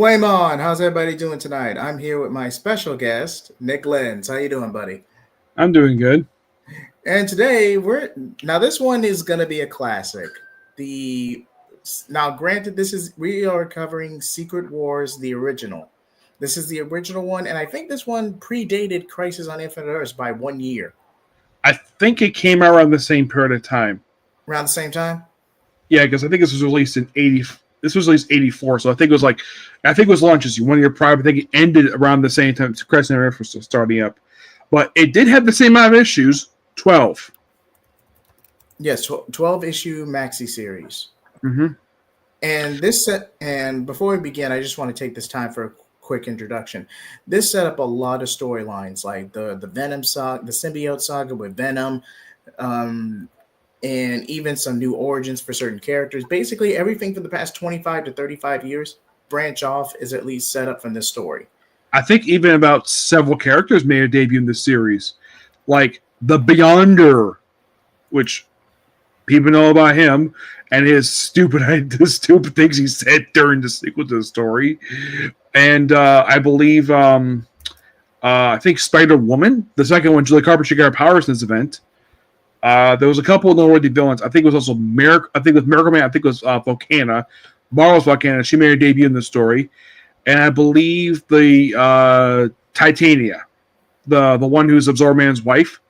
Flame on! How's everybody doing tonight? I'm here with my special guest, Nick Lenz. How you doing, buddy? I'm doing good. And today this one is gonna be a classic. The Now, granted, we are covering Secret Wars, the original. This is the original one, and I think this one predated Crisis on Infinite Earths by 1 year. I think it came out around the same period of time. Around the same time? Yeah, because I think this was released in 80. This was released 84, so I think it was launched 1 year prior. I think it ended around the same time. Crisis on Earth was still starting up, but it did have the same amount of issues, 12. Yes, 12 issue maxi series. Mm-hmm. And before we begin, I just want to take this time for a quick introduction. This set up a lot of storylines, like the Venom saga, the symbiote saga with Venom, and even some new origins for certain characters. Basically, everything for the past 25 to 35 years branch off is at least set up from this story. I think even about several characters made a debut in this series, like the Beyonder, which people know about him and his stupid things he said during the sequel to the story. And I believe, I think Spider-Woman, the second one, Julie Carpenter, she got her powers in this event. There was a couple of noteworthy villains. I think it was also Miracle Man. I think it was Volcana, Marvel's Volcana. She made her debut in the story. And I believe the Titania, the one who's Absorb-Man's wife,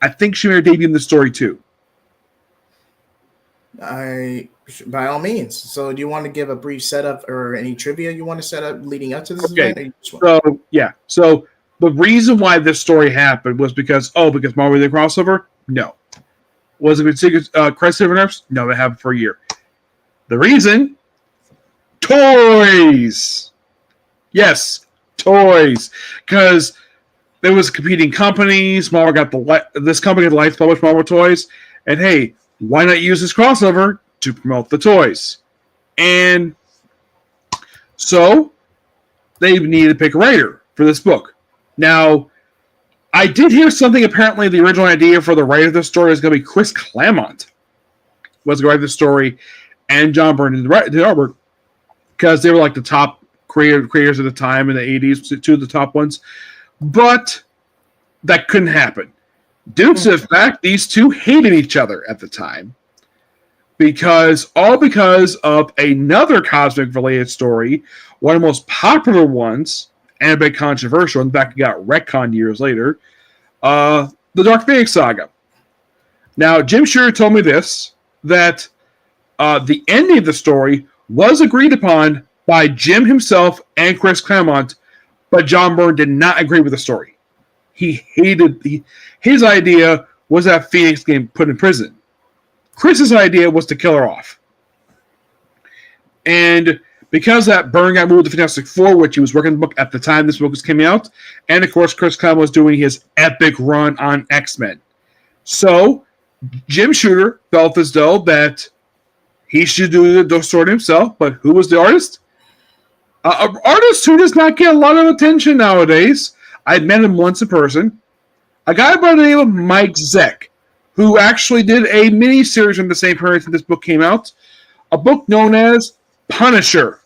I think she made her debut in the story too. By all means. So, do you want to give a brief setup or any trivia you want to set up leading up to this Okay. event? So the reason why this story happened was because Marvel did a crossover? No. Was it Crisis on Earth? No, they have it for a year. The reason? Toys! Yes, toys. Because there was competing companies. Marvel got this company had the license to publish Marvel toys. And hey, why not use this crossover to promote the toys? And so they needed to pick a writer for this book. Now, I did hear something. Apparently, the original idea for the writer of the story was going to be Chris Claremont. Was going to write the story, and John Byrne did the artwork because they were like the top creators at the time in the 80s, two of the top ones. But that couldn't happen. Due to the fact these two hated each other at the time. Because of another cosmic-related story, one of the most popular ones, and a bit controversial, in fact, it got retconned years later, the Dark Phoenix saga. Now, Jim Shooter told me this, that the ending of the story was agreed upon by Jim himself and Chris Claremont, but John Byrne did not agree with the story. He hated his idea was that Phoenix getting put in prison. Chris's idea was to kill her off. And because that, Byrne got moved to Fantastic Four, which he was working on the book at the time this book was coming out. And of course, Chris Claremont was doing his epic run on X-Men. So Jim Shooter felt as though that he should do the story himself. But who was the artist? An artist who does not get a lot of attention nowadays. I met him once in person. A guy by the name of Mike Zeck, who actually did a mini-series in the same period that this book came out. A book known as Punisher,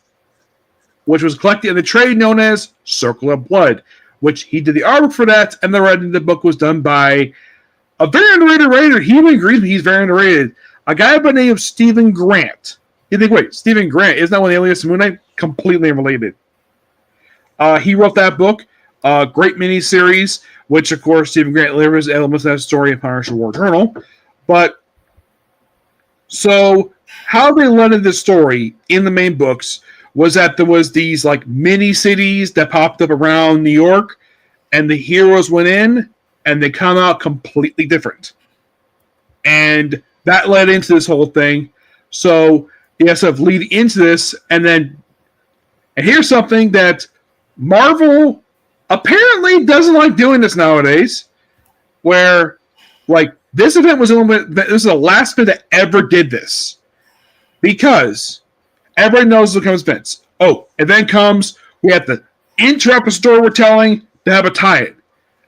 which was collected in the trade known as Circle of Blood, which he did the artwork for that, and the writing of the book was done by a very underrated writer. He even agrees he's very underrated. A guy by the name of Stephen Grant. You think, wait, Stephen Grant, isn't that one of the alias of Moon Knight? Completely unrelated. He wrote that book. Great mini-series, which, of course, Stephen Grant delivers elements of that story in Punisher War Journal. But, so, how they led this story in the main books was that there was these, like, mini-cities that popped up around New York, and the heroes went in, and they come out completely different. And that led into this whole thing. So, you have to lead into this, and here's something that Marvel apparently doesn't like doing this nowadays, where, like, this event was this is the last event that ever did this. Because everybody knows what comes events. Oh, and then comes, we have to interrupt the story we're telling to have a tie-in.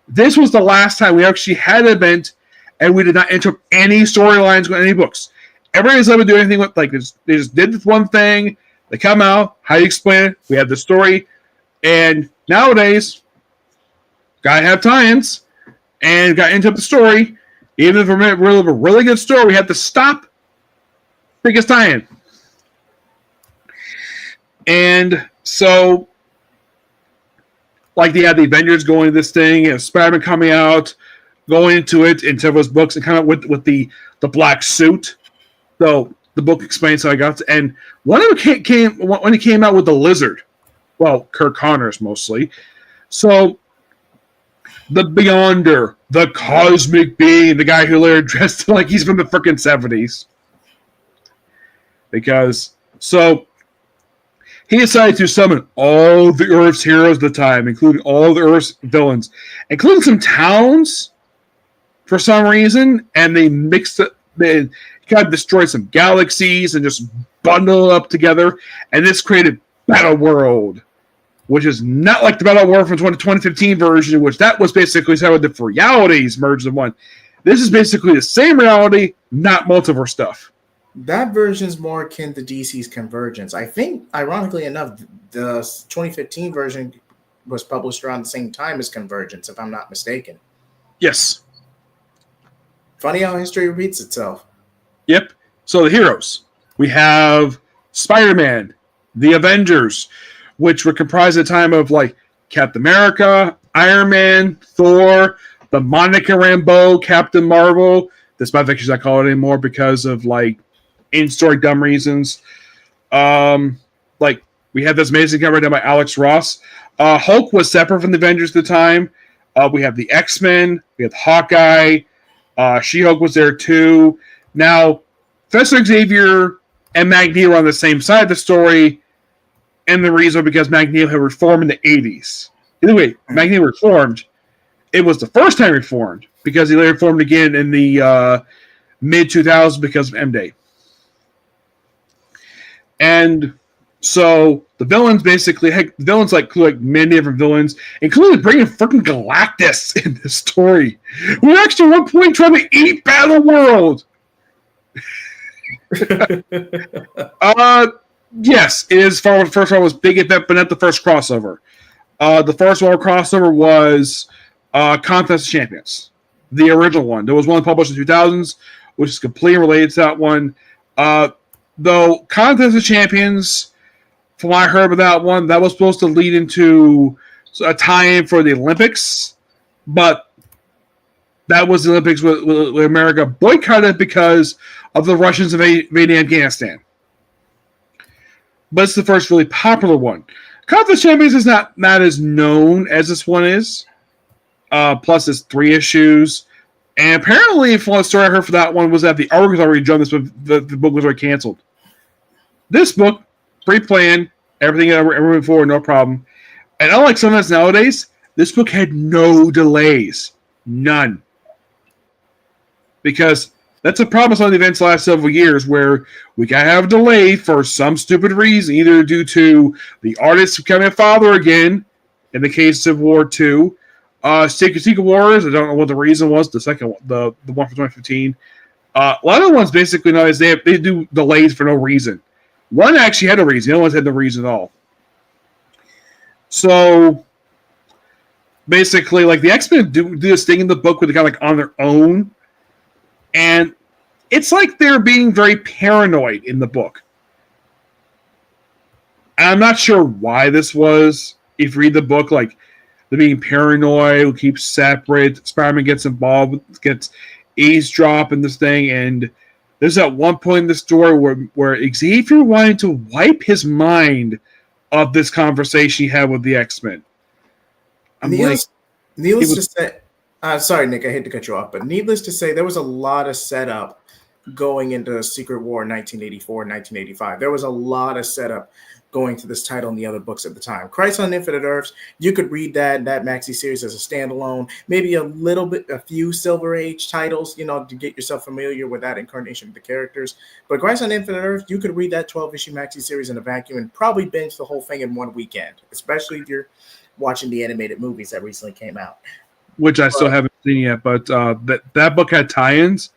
This was the last time we actually had an event, and we did not interrupt any storylines with any books. Everybody's able to do anything with, like, they just did this one thing, They come out. How do you explain it? We have the story, and nowadays, gotta have tie-ins, and got into the story. Even if we're a really good story, we have to stop. Biggest tie-in, and so. Like they had the Avengers going to this thing, and Spider-Man coming out, going into it, into his books, and kind of with the black suit. So the book explains how I got to, and one of them came when he came out with the Lizard. Well, Kirk Connors mostly. So the Beyonder, the cosmic being, the guy who later dressed like he's from the freaking 70s. Because so he decided to summon all the Earth's heroes at the time, including all the Earth's villains, including some towns for some reason, and they mixed it. They kind of destroyed some galaxies and just bundled it up together, and this created Battle World, which is not like the Battle World from 2015 version, which that was basically how the realities merged in one. This is basically the same reality, not multiverse stuff. That version's more akin to DC's Convergence. I think, ironically enough, the 2015 version was published around the same time as Convergence, if I'm not mistaken. Yes. Funny how history repeats itself. Yep. So the heroes. We have Spider-Man, the Avengers, which were comprised at the time of like Captain America, Iron Man, Thor, the Monica Rambeau, Captain Marvel. Despite the not call it anymore because of like in-story dumb reasons. Like we had this amazing cover done by Alex Ross. Hulk was separate from the Avengers at the time. We have the X-Men. We have Hawkeye. She-Hulk was there too. Now, Professor Xavier and Magneto were on the same side of the story, and the reason because Magneto had reformed in the 80s. Either way, Magneto reformed. It was the first time he reformed because he later reformed again in the mid-2000s because of M-Day. And so the villains basically, heck, the villains like many different villains, including bringing freaking Galactus in this story. We're actually at one point trying to eat Battle World. Yes, it is. The first one was big event, but not the first crossover. The first one crossover was Contest of Champions, the original one. There was one published in the 2000s, which is completely related to that one. Though Contest of Champions, from what I heard about that one, that was supposed to lead into a tie-in for the Olympics, but that was the Olympics with America boycotted because of the Russians invading Afghanistan. But it's the first really popular one. Contest of Champions is not as known as this one is. Plus, it's 3 issues. And apparently, from the story I heard for that one was that the arc was already done. The book was already canceled. This book, pre-planned, everything moving forward, no problem. And unlike some of us nowadays, this book had no delays. None. Because that's a problem with some of the events the last several years where we gotta have a delay for some stupid reason, either due to the artist becoming a father again, in the case of War II, Secret Wars, I don't know what the reason was, the second one, the one from 2015. A lot of the ones basically nowadays, they do delays for no reason. One actually had a reason, the other ones had no reason at all. So, basically, like, the X-Men do this thing in the book where they're kind of like on their own, and it's like they're being very paranoid in the book. And I'm not sure why this was. If you read the book, like, they're being paranoid, keep separate, Spider-Man gets involved, gets eavesdrop in this thing, and there's at one point in the story where Xavier wanted to wipe his mind of this conversation he had with the X-Men. Needless to say, sorry, Nick, I hate to cut you off, but needless to say, there was a lot of setup going into Secret War 1984 and 1985. There was a lot of setup going to this title and the other books at the time. Crisis on Infinite Earths, you could read that maxi series as a standalone, maybe a few Silver Age titles, to get yourself familiar with that incarnation of the characters. But Crisis on Infinite Earths, you could read that 12-issue maxi series in a vacuum and probably binge the whole thing in one weekend, especially if you're watching the animated movies that recently came out. Which I still haven't seen yet, but that book had tie-ins.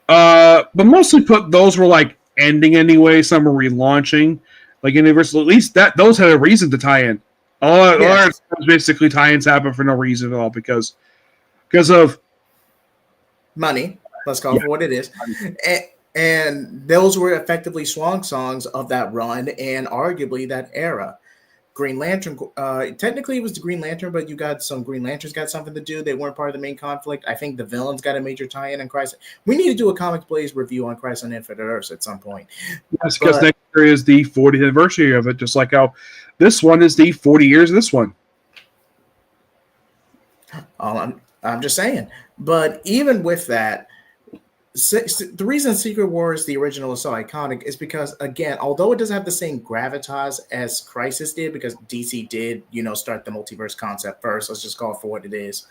But mostly those were like ending anyway, some were relaunching. like Universal. At least that those had a reason to tie in. A lot of times basically tie-ins happen for no reason at all because of money. Let's call it for what it is. And those were effectively swan songs of that run and arguably that era. Green Lantern, technically it was the Green Lantern, but you got some Green Lanterns got something to do. They weren't part of the main conflict. I think the villains got a major tie-in in Crisis. We need to do a Comics Blaze review on Crisis on Infinite Earths at some point. Yes, because next year is the 40th anniversary of it, just like how this one is the 40 years of this one. I'm just saying. But even with that, the reason Secret Wars, the original, is so iconic is because, again, although it doesn't have the same gravitas as Crisis did, because DC did, start the multiverse concept first. Let's just call it for what it is.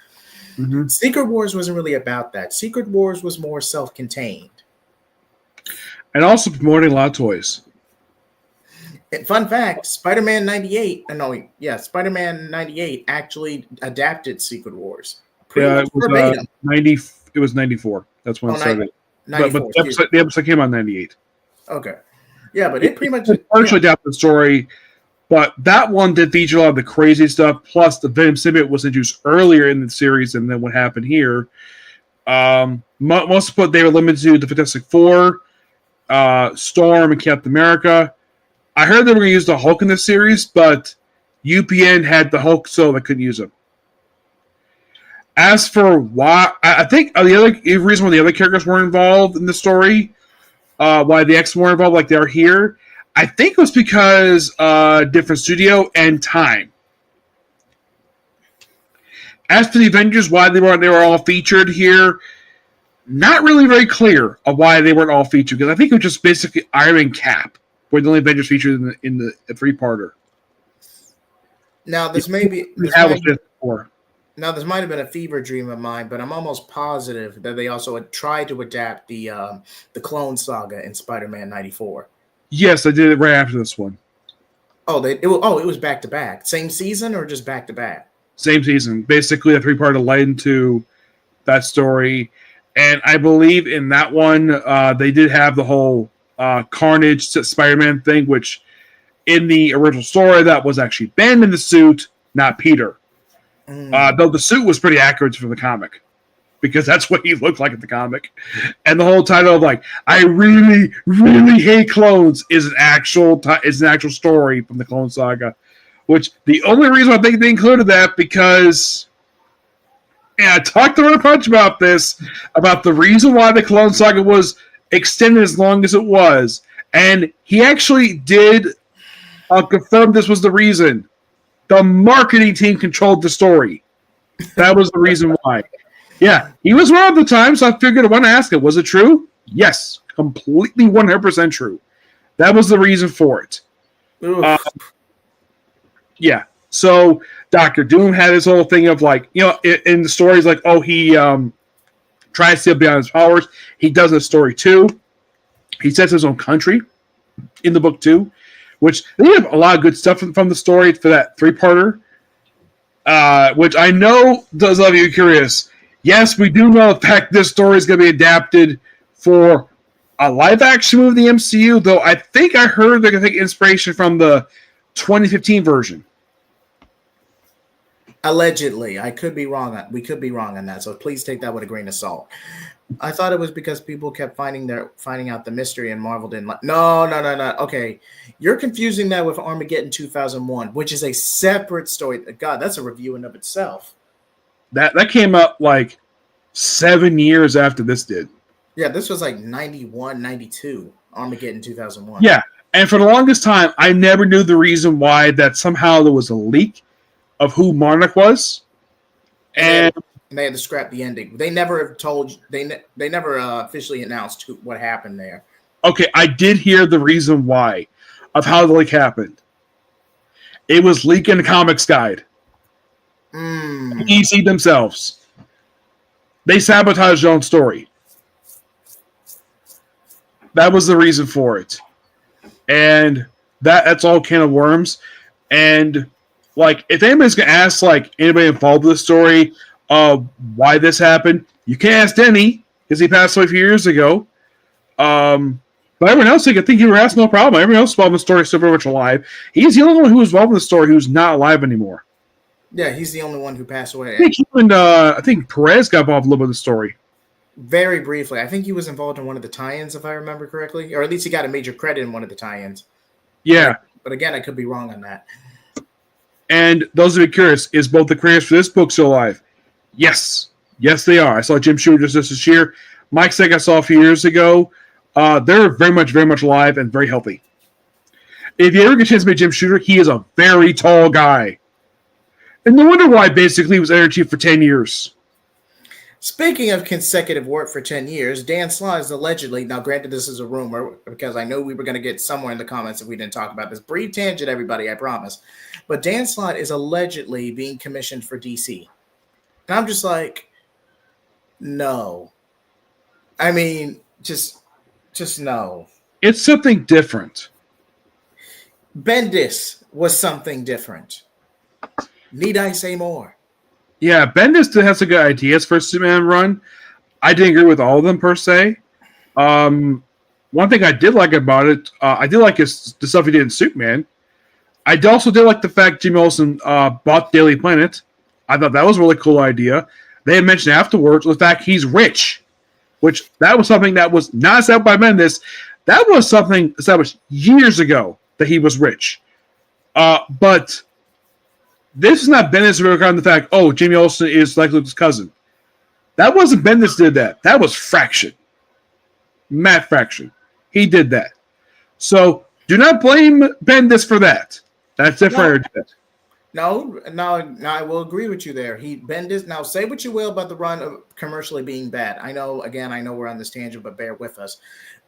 Mm-hmm. Secret Wars wasn't really about that. Secret Wars was more self-contained. And also promoting a lot of toys. Fun fact, Spider-Man 98 actually adapted Secret Wars. It was 94. That's when it started. But the episode came out in 98. Okay. Yeah, but it pretty much... partially adapted the story, but that one did feature a lot of the crazy stuff, plus the Venom symbiote was introduced earlier in the series than what happened here. Most of they were limited to the Fantastic Four, Storm, and Captain America. I heard they were going to use the Hulk in this series, but UPN had the Hulk, so they couldn't use him. As for why, I think the reason why the other characters weren't involved in the story, why the X weren't involved like they are here, I think it was because different studio and time. As for the Avengers, why they were all featured here, not really very clear of why they weren't all featured, because I think it was just basically Iron and Cap were the only Avengers featured in the three-parter. Now, this might have been a fever dream of mine, but I'm almost positive that they also had tried to adapt the Clone Saga in Spider-Man 94. Yes, I did it right after this one. It was back to back, same season or just back to back? Same season, basically a three-parter led into that story, and I believe in that one they did have the whole Carnage Spider-Man thing, which in the original story that was actually Ben in the suit, not Peter. Though the suit was pretty accurate for the comic, because that's what he looked like in the comic. And the whole title of I really, really hate clones is an actual story from the Clone Saga. Which the only reason I think they included that because I talked to Runner Punch about this, about the reason why the Clone Saga was extended as long as it was, and he actually did confirm this was the reason. The marketing team controlled the story. That was the reason why. Yeah, he was wrong at the time, so I figured I want to ask it. Was it true? Yes, completely 100% true. That was the reason for it. Yeah, so Doctor Doom had his whole thing of in the stories he tries to steal beyond his powers. He does in the story too. He sets his own country in the book too. Which they have a lot of good stuff from the story for that three-parter, which I know does love you curious. Yes, we do know the fact this story is going to be adapted for a live-action movie in the MCU, though I think I heard they're going to take inspiration from the 2015 version. Allegedly. I could be wrong. We could be wrong on that, so please take that with a grain of salt. I thought it was because people kept finding out the mystery and Marvel didn't like. No. Okay, you're confusing that with Armageddon 2001, which is a separate story. God, that's a review in of itself. That came up 7 years after this did. Yeah, this was 91, 92. Armageddon 2001. Yeah, and for the longest time, I never knew the reason why that somehow there was a leak of who Monarch was, and they had to scrap the ending. They never told. They never officially announced what happened there. Okay, I did hear the reason why of how the leak happened. It was leaked in the Comics Guide. EC themselves. They sabotaged their own story. That was the reason for it, and that's all can of worms. And if anybody's gonna ask anybody involved with the story why this happened, you can't ask Denny because he passed away a few years ago. But But everyone else, I think you were asked no problem. Everyone else involved in the story is still very much alive. He's the only one who was involved in the story who's not alive anymore. Yeah, he's the only one who passed away. I think Perez got involved a little bit in the story. Very briefly. I think he was involved in one of the tie-ins, if I remember correctly. Or at least he got a major credit in one of the tie-ins. Yeah. But again, I could be wrong on that. And those of you curious, is both the creators for this book still alive? Yes. Yes, they are. I saw Jim Shooter just this year. Mike Seg I saw a few years ago. They're very much alive and very healthy. If you ever get a chance to meet Jim Shooter, he is a very tall guy. And no wonder why basically he was editor-in-chief for 10 years. Speaking of consecutive work for 10 years, Dan Slott is allegedly, now granted this is a rumor, because I know we were going to get somewhere in the comments if we didn't talk about this. Brief tangent, everybody, I promise. But Dan Slott is allegedly being commissioned for DC. And I'm just like, no. I mean, just no. It's something different. Bendis was something different. Need I say more? Yeah, Bendis still has some good ideas for a Superman run. I didn't agree with all of them per se. One thing I did like about it, I did like the stuff he did in Superman. I also did like the fact Jimmy Olsen bought Daily Planet. I thought that was a really cool idea. They had mentioned afterwards the fact he's rich, which that was something that was not established by Bendis. That was something established years ago that he was rich. But this is not Bendis regarding the fact, oh, Jimmy Olsen is like Luke's cousin. That wasn't Bendis did that. That was Fraction. Matt Fraction. He did that. So do not blame Bendis for that. That's different. No, I will agree with you there. Bendis. Now, say what you will about the run of commercially being bad. I know we're on this tangent, but bear with us.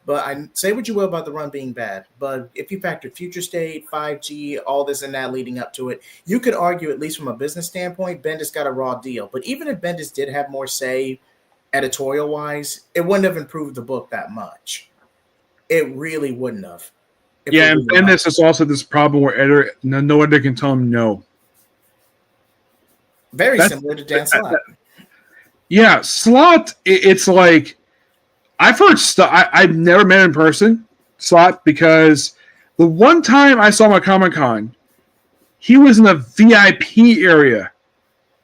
But I say what you will about the run being bad. But if you factor Future State, 5G, all this and that leading up to it, you could argue, at least from a business standpoint, Bendis got a raw deal. But even if Bendis did have more say editorial-wise, it wouldn't have improved the book that much. It really wouldn't have. Yeah, and Bendis has also this problem where no editor can tell him no. That's similar to Dan Slott. Yeah, Slott, it's like, I've heard stuff. I've never met him in person, Slott, because the one time I saw him at Comic-Con, he was in the VIP area.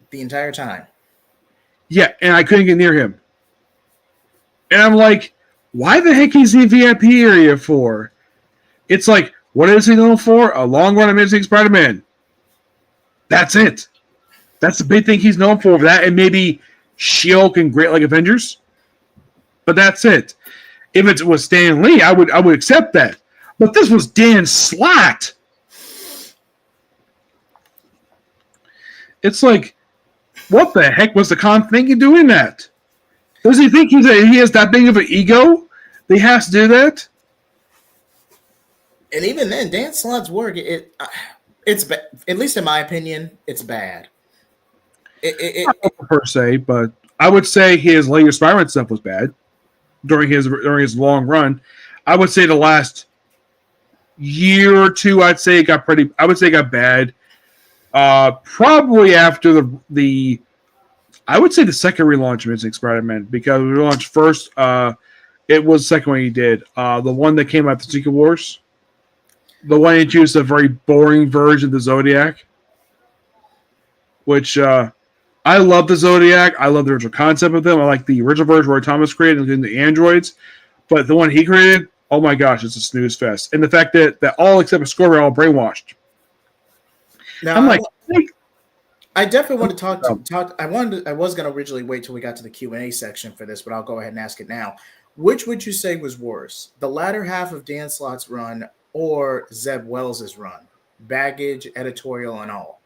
The entire time. Yeah, and I couldn't get near him. And I'm like, why the heck is he in the VIP area for? It's like, what is he known for? A long run Amazing Spider-Man. That's it. That's the big thing he's known for. That and maybe She-Hulk and Great Like Avengers. But that's it. If it was Stan Lee, I would accept that. But this was Dan Slott. It's like, what the heck was the con thinking doing that? Does he think he has that big of an ego that he has to do that? And even then, Dan Slott's work, it's bad. At least in my opinion, it's bad. Not per se, but I would say his later Spider-Man stuff was bad during his long run. I would say the last year or two, I would say it got bad. Probably after the I would say the second relaunch of Amazing Spider-Man, because we relaunched first. It was the second one he did. The one that came out, the Secret Wars. The one he introduced a very boring version of the Zodiac, which I love the Zodiac. I love the original concept of them. I like the original version Roy Thomas created, including the androids. But the one he created, oh my gosh, it's a snooze fest. And the fact that all except for Scorpion are all brainwashed. Now, I'm like, I definitely want to talk. I was going to originally wait till we got to the Q&A section for this, but I'll go ahead and ask it now. Which would you say was worse, the latter half of Dan Slott's run or Zeb Wells' run? Baggage, editorial, and all.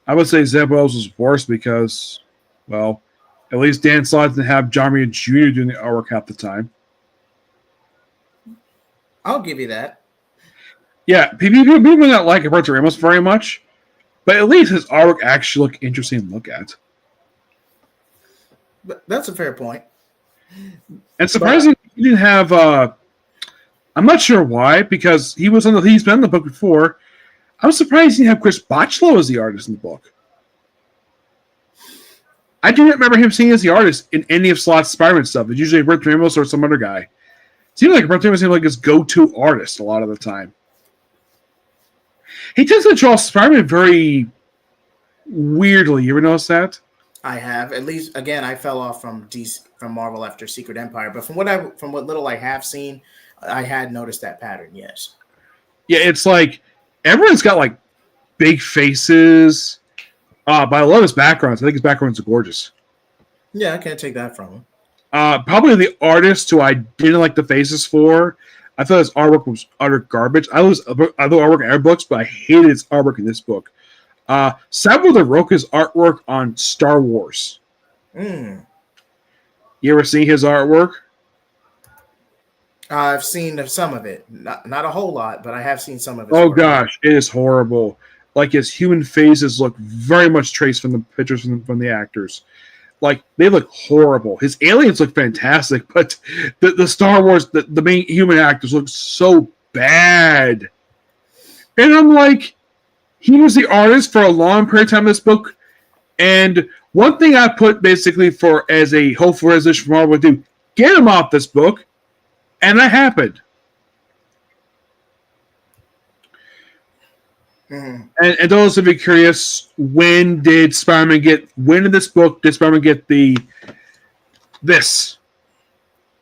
I would say Zeb Wells was worse because, well, at least Dan Slott didn't have John Romita Jr. doing the artwork half the time. I'll give you that. Yeah, people may not like Roberto Ramos very much, but at least his artwork actually looked interesting to look at. But that's a fair point. And surprisingly, he didn't have. I'm not sure why, because he's been in the book before. I'm surprised he didn't have Chris Botchlow as the artist in the book. I do not remember him seeing as the artist in any of Slott's Spider-Man stuff. It's usually Roberto Ramos or some other guy. seems like Roberto was like his go-to artist a lot of the time. He tends to draw Spider-Man very weirdly. You ever notice that? I have at least again. I fell off from DC, from Marvel after Secret Empire, but from what little I have seen, I had noticed that pattern. Yes. Yeah, it's like everyone's got like big faces. But I love his backgrounds. I think his backgrounds are gorgeous. Yeah, I can't take that from him. Probably the artist who I didn't like the faces for. I thought his artwork was utter garbage. I love artwork in other books, but I hated his artwork in this book. Salvador Roca's artwork on Star Wars. Mm. You ever seen his artwork? I've seen some of it, not a whole lot, but I have seen some of it. Oh gosh, it is horrible. Like his human faces look very much traced from the pictures from the actors. Like they look horrible. His aliens look fantastic, but the Star Wars the main human actors look so bad. And I'm like, he was the artist for a long period of time in this book. And one thing I put basically for as a hopeful resolution for Marvel would do, get him off this book, and that happened. Mm-hmm. And those who be curious, when did Spider-Man get? When in this book did Spider-Man get the Venom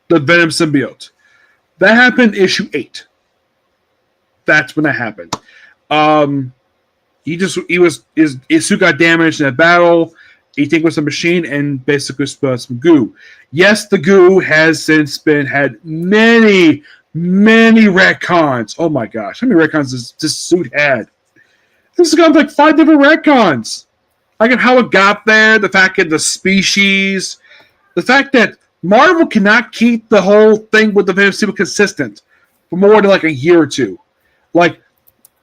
symbiote? That happened issue 8. That's when that happened. His suit got damaged in that battle. He think with a machine and basically spilled some goo. Yes, the goo has since had many retcons. Oh my gosh, how many retcons does this suit had? This has got like 5 different retcons. Like how it got there, the fact that the species, the fact that Marvel cannot keep the whole thing with the Venom symbiote consistent for more than like a year or two. Like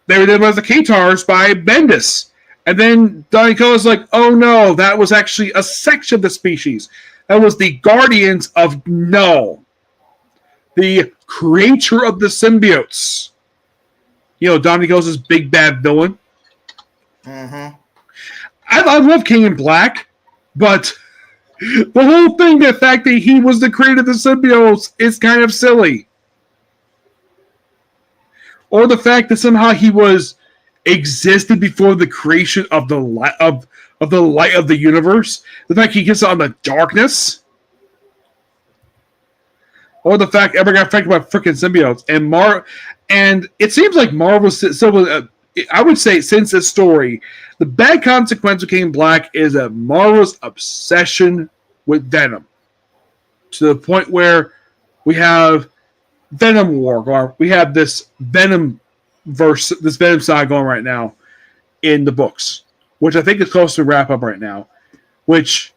they did with the Katars by Bendis. And then Donny Cates was like, oh no, that was actually a section of the species. That was the Guardians of Null. The creator of the symbiotes. You know, Donny Cates' big bad villain. Mm-hmm. I love King in Black, but the whole thing, the fact that he was the creator of the symbiotes is kind of silly. Or the fact that somehow he existed before the creation of the light of the light of the universe. The fact he gets on the darkness. Or the fact everyone got affected by freaking symbiotes. And it seems like Marvel still I would say since this story, the bad consequence of King Black is that Marvel's obsession with Venom. To the point where we have Venom War, or we have this Venom saga going right now in the books, which I think is close to wrap up right now. Which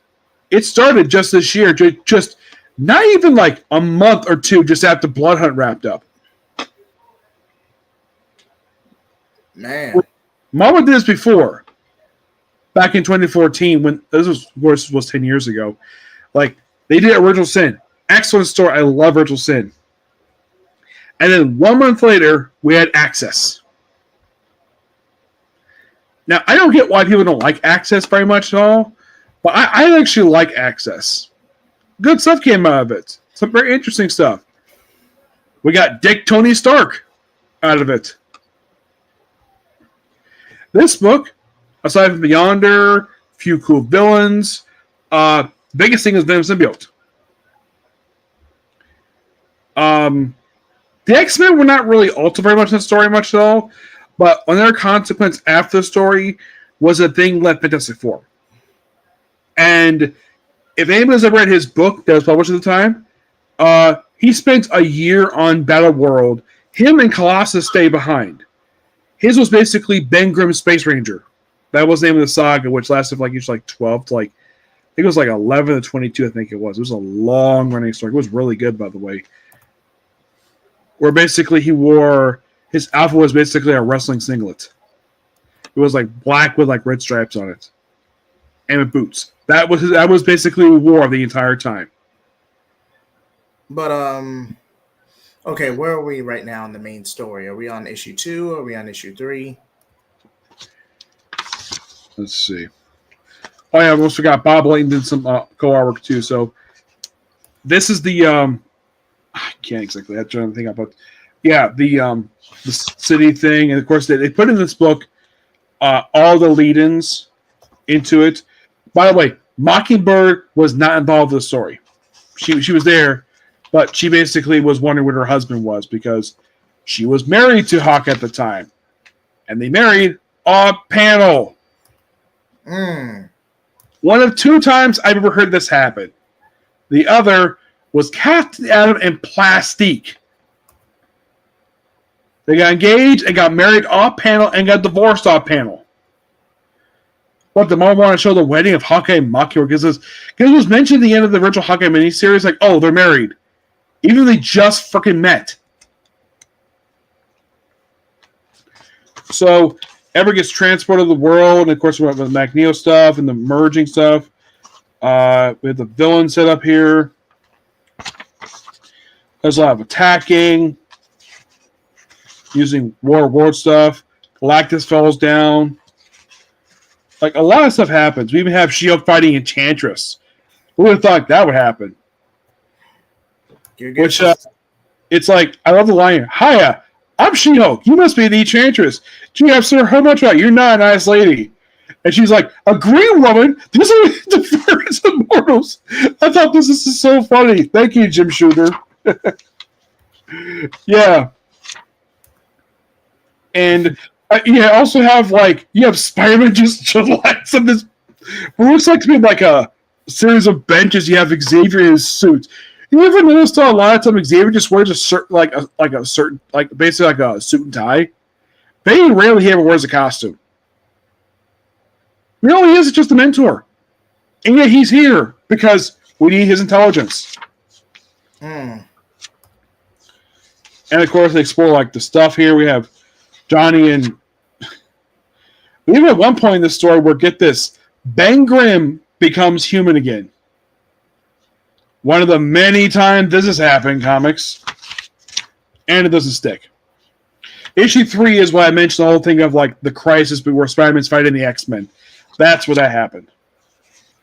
it started just this year, just not even like a month or two just after Blood Hunt wrapped up. Man, Marvel did this before, back in 2014 when this was 10 years ago. Like they did Original Sin, excellent story. I love Original Sin. And then 1 month later, we had Access. Now, I don't get why people don't like Access very much at all, but I actually like Access. Good stuff came out of it. Some very interesting stuff. We got Dick Tony Stark out of it. This book, aside from Beyonder, few cool villains, biggest thing is Venom symbiote. The X-Men were not really altered very much in the story much at all, but another consequence after the story was a thing led Fantastic Four. And if anybody's ever read his book that was published at the time, he spent a year on Battle World. Him and Colossus stay behind. His was basically Ben Grimm's Space Ranger. That was the name of the saga, which lasted like usually like 12 to like, I think it was like 11 to 22, I think it was. It was a long running story. It was really good, by the way. Where basically his outfit was basically a wrestling singlet. It was like black with like red stripes on it. And with boots. That was basically what he wore the entire time. But okay, where are we right now in the main story? Are we on issue 2? Are we on issue 3? Let's see. Oh yeah, I almost forgot. Bob Layton did some co-artwork too. So this is the I can't exactly. I'm trying to think about. Yeah, the city thing, and of course they put in this book all the lead-ins into it. By the way, Mockingbird was not involved in the story. She was there, but she basically was wondering what her husband was because she was married to Hawk at the time, and they married off panel. Mm. One of two times I've ever heard this happen. The other was Captain Adam and Plastique. They got engaged and got married off panel and got divorced off panel. What, the mom wanted to show the wedding of Hawkeye and Mockingbird because it was mentioned at the end of the original Hawkeye miniseries, like, oh, they're married. Even though they just freaking met. So, Ever gets transported to the world, and of course, we have the Magneto stuff and the merging stuff. We have the villain set up here. There's a lot of attacking, using war stuff. Galactus falls down. Like, a lot of stuff happens. We even have She-Hulk fighting Enchantress. Who would have thought that would happen? Which, it's like, I love the line, Hiya, I'm She-Hulk. You must be the Enchantress. Gee, I'm Sir How much right? You're not a nice lady. And she's like, a green woman? This is the fairest of mortals. I thought this is so funny. Thank you, Jim Shooter. Yeah. And you also have, like, you have Spider-Man just lights on this. What looks like to be like a series of benches. You have Xavier in his suit. You ever noticed a lot of times Xavier just wears a certain, basically like a suit and tie? Very rarely he ever wears a costume. All he is just a mentor. And yet he's here because we need his intelligence. Mm. And of course, they explore like the stuff here. We have Johnny and we even at one point in the story where, get this, Ben Grimm becomes human again. One of the many times this has happened in comics. And it doesn't stick. Issue 3 is what I mentioned, the whole thing of like the crisis where Spider-Man's fighting the X-Men. That's where that happened.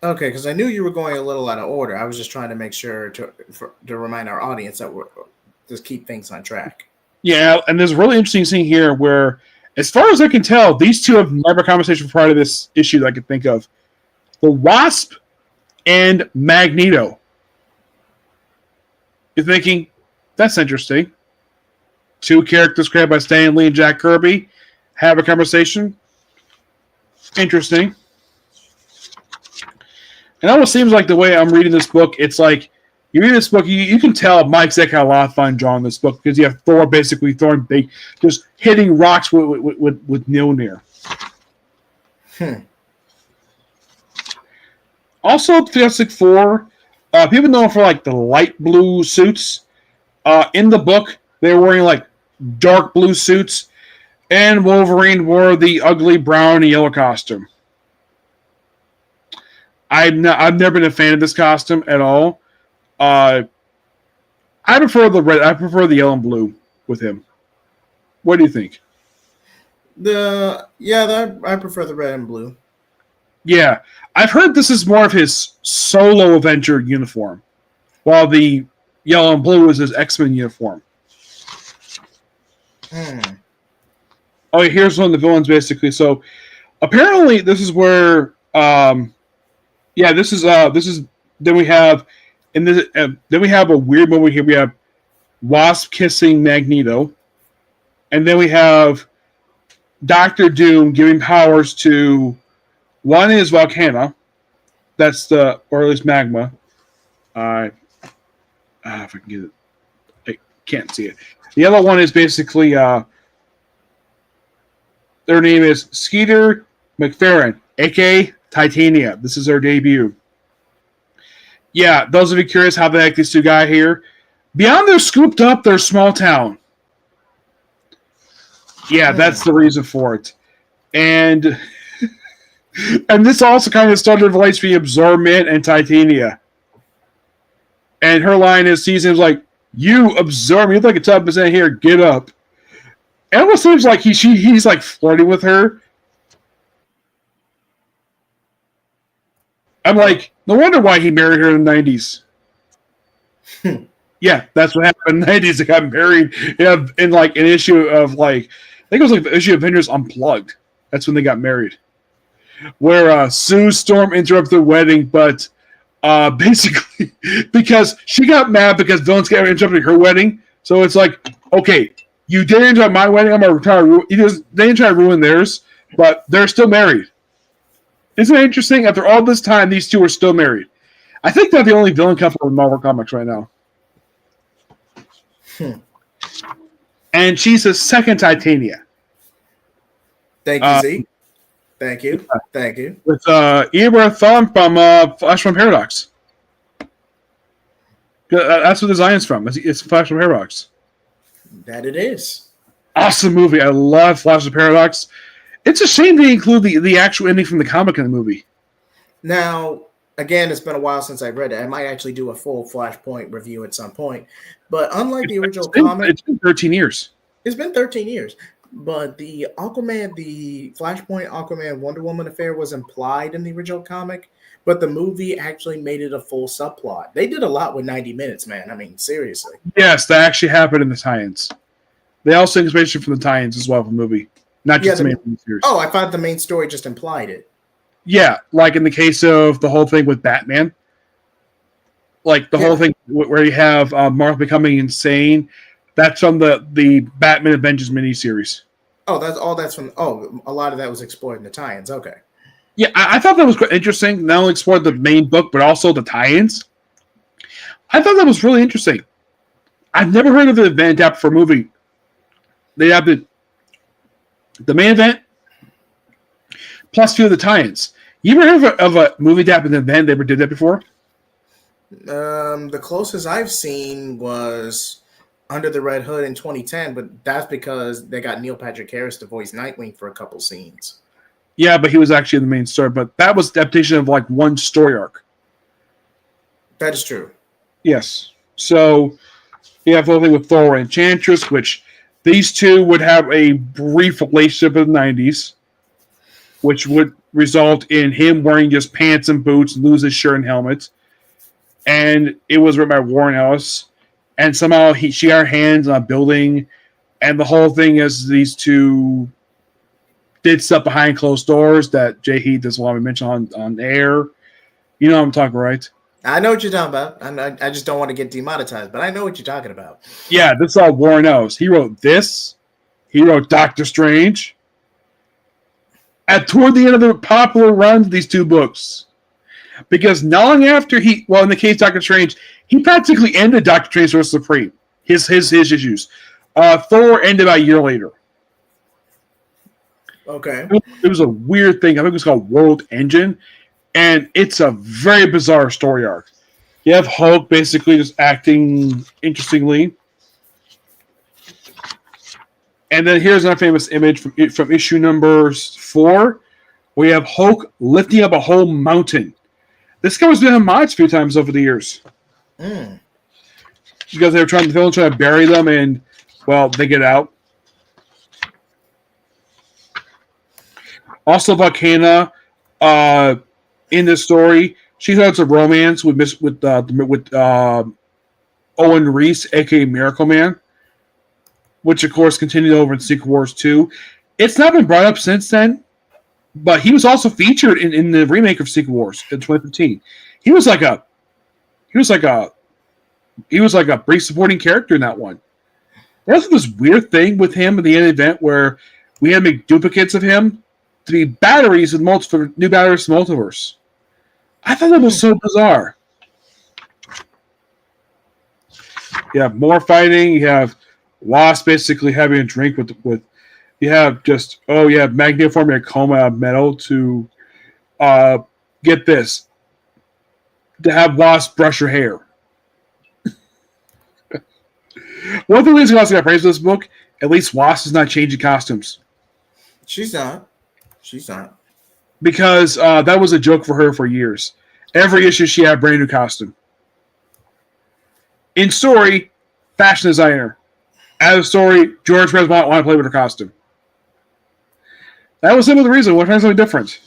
Okay, because I knew you were going a little out of order. I was just trying to make sure to remind our audience that we're just keep things on track. Yeah, and there's a really interesting scene here where, as far as I can tell, these two have never had a conversation prior to this issue that I could think of. The Wasp and Magneto. You're thinking, that's interesting. Two characters created by Stan Lee and Jack Kirby have a conversation. Interesting. It almost seems like the way I'm reading this book, it's like, you read this book, you can tell Mike Zeck had a lot of fun drawing this book because you have Thor basically throwing just hitting rocks with Mjolnir. Also, Fantastic Four, people know for like the light blue suits. In the book, they were wearing like dark blue suits, and Wolverine wore the ugly brown and yellow costume. I've never been a fan of this costume at all. I prefer the red. I prefer the yellow and blue with him. What do you think? I prefer the red and blue. Yeah, I've heard this is more of his solo adventure uniform, while the yellow and blue is his X-Men uniform. Oh, here's one of the villains basically. So apparently, this is where. This is. Then we have. And then we have a weird moment here. We have Wasp kissing Magneto. And then we have Doctor Doom giving powers to, one is Volcana. That's or at least Magma. If I can get it. I can't see it. The other one is basically, their name is Skeeter McFerrin, a.k.a. Titania. This is their debut. Yeah, those of you curious how the heck these two got here, beyond they're scooped up, they're small town. Yeah, that's the reason for it. And this also kind of started relates between Absorbment and Titania. And her line is, season's like, you absorb me, you're like a 10% here, get up. It almost seems like he's like flirting with her. I'm like, no wonder why he married her in the 90s. Yeah, that's what happened in the 90s. They got married. Yeah, in like an issue of like, I think it was like the issue of Avengers Unplugged. That's when they got married. Where Sue Storm interrupted the wedding, but basically because she got mad because villains got interrupting her wedding. So it's like, okay, you didn't interrupt my wedding. I'm gonna try to they didn't try to ruin theirs, but they're still married. Isn't it interesting? After all this time, these two are still married. I think they're the only villain couple in Marvel Comics right now. And she's the second Titania. Thank you, Z. Thank you. Thank you. With Ibra Thawne from Flash from Paradox. That's what the design's from. It's Flash from Paradox. That it is. Awesome movie. I love Flash of Paradox. It's a shame they include the actual ending from the comic in the movie. Now, again, it's been a while since I read it. I might actually do a full Flashpoint review at some point. But unlike the original comic, it's been 13 years. It's been 13 years. But the Aquaman, the Flashpoint Aquaman Wonder Woman affair was implied in the original comic, but the movie actually made it a full subplot. They did a lot with 90 minutes, man. I mean, seriously. Yes, that actually happened in the tie-ins. They also took inspiration from the tie-ins as well from the movie, not just the main series. Oh, I thought the main story just implied it. Yeah, like in the case of the whole thing with Batman. Like the whole thing where you have Mark becoming insane. That's from the Batman Avengers miniseries. Oh, that's from. Oh, a lot of that was explored in the tie-ins. Okay. Yeah, I thought that was quite interesting. Not only explored the main book, but also the tie-ins. I thought that was really interesting. I've never heard of the event adapted for a movie. They adapted the main event plus two of the tie-ins. You ever heard of a movie adapted event? They ever did that before? The closest I've seen was Under the Red Hood in 2010, but that's because they got Neil Patrick Harris to voice Nightwing for a couple scenes. Yeah, but he was actually in the main story. But that was adaptation of like one story arc. That is true. Yes. So you have the thing with Thor and Enchantress, which these two would have a brief relationship in the 90s, which would result in him wearing just pants and boots, lose his shirt and helmet. And it was written by Warren Ellis. And somehow she got her hands on a building. And the whole thing is these two did stuff behind closed doors that Jay Heath doesn't want me to mention on air. You know what I'm talking, right? I know what you're talking about. I just don't want to get demonetized, but I know what you're talking about. Yeah, this is all Warren Ellis. He wrote this. He wrote Doctor Strange. Toward the end of the popular run of these two books. Because not long after in the case of Doctor Strange, he practically ended Doctor Strange vs. Supreme. His issues. Thor ended about a year later. Okay. It was a weird thing. I think it was called World Engine. And it's a very bizarre story arc. You have Hulk basically just acting interestingly. And then here's another famous image from issue number 4. We have Hulk lifting up a whole mountain. This guy was been homaged a few times over the years. Because they were trying to bury them, and well, they get out. Also, Volcana, in this story, she has a romance with Owen Reese, aka Miracle Man, which of course continued over in Secret Wars 2. It's not been brought up since then, but he was also featured in the remake of Secret Wars in 2015. He was like a brief supporting character in that one. There's this weird thing with him at the end of the event where we had to make duplicates of him to be batteries with new batteries from Multiverse. I thought that was so bizarre. You have more fighting. You have Wasp basically having a drink with. You have Magneto forming a coma out of metal to get this. To have Wasp brush her hair. One of the reasons I also got praised for this book, at least Wasp is not changing costumes. She's not. Because that was a joke for her for years. Every issue she had a brand new costume. In story, fashion designer. Out of story, George Perez wanted to play with her costume. That was some of the reason. We're trying something different.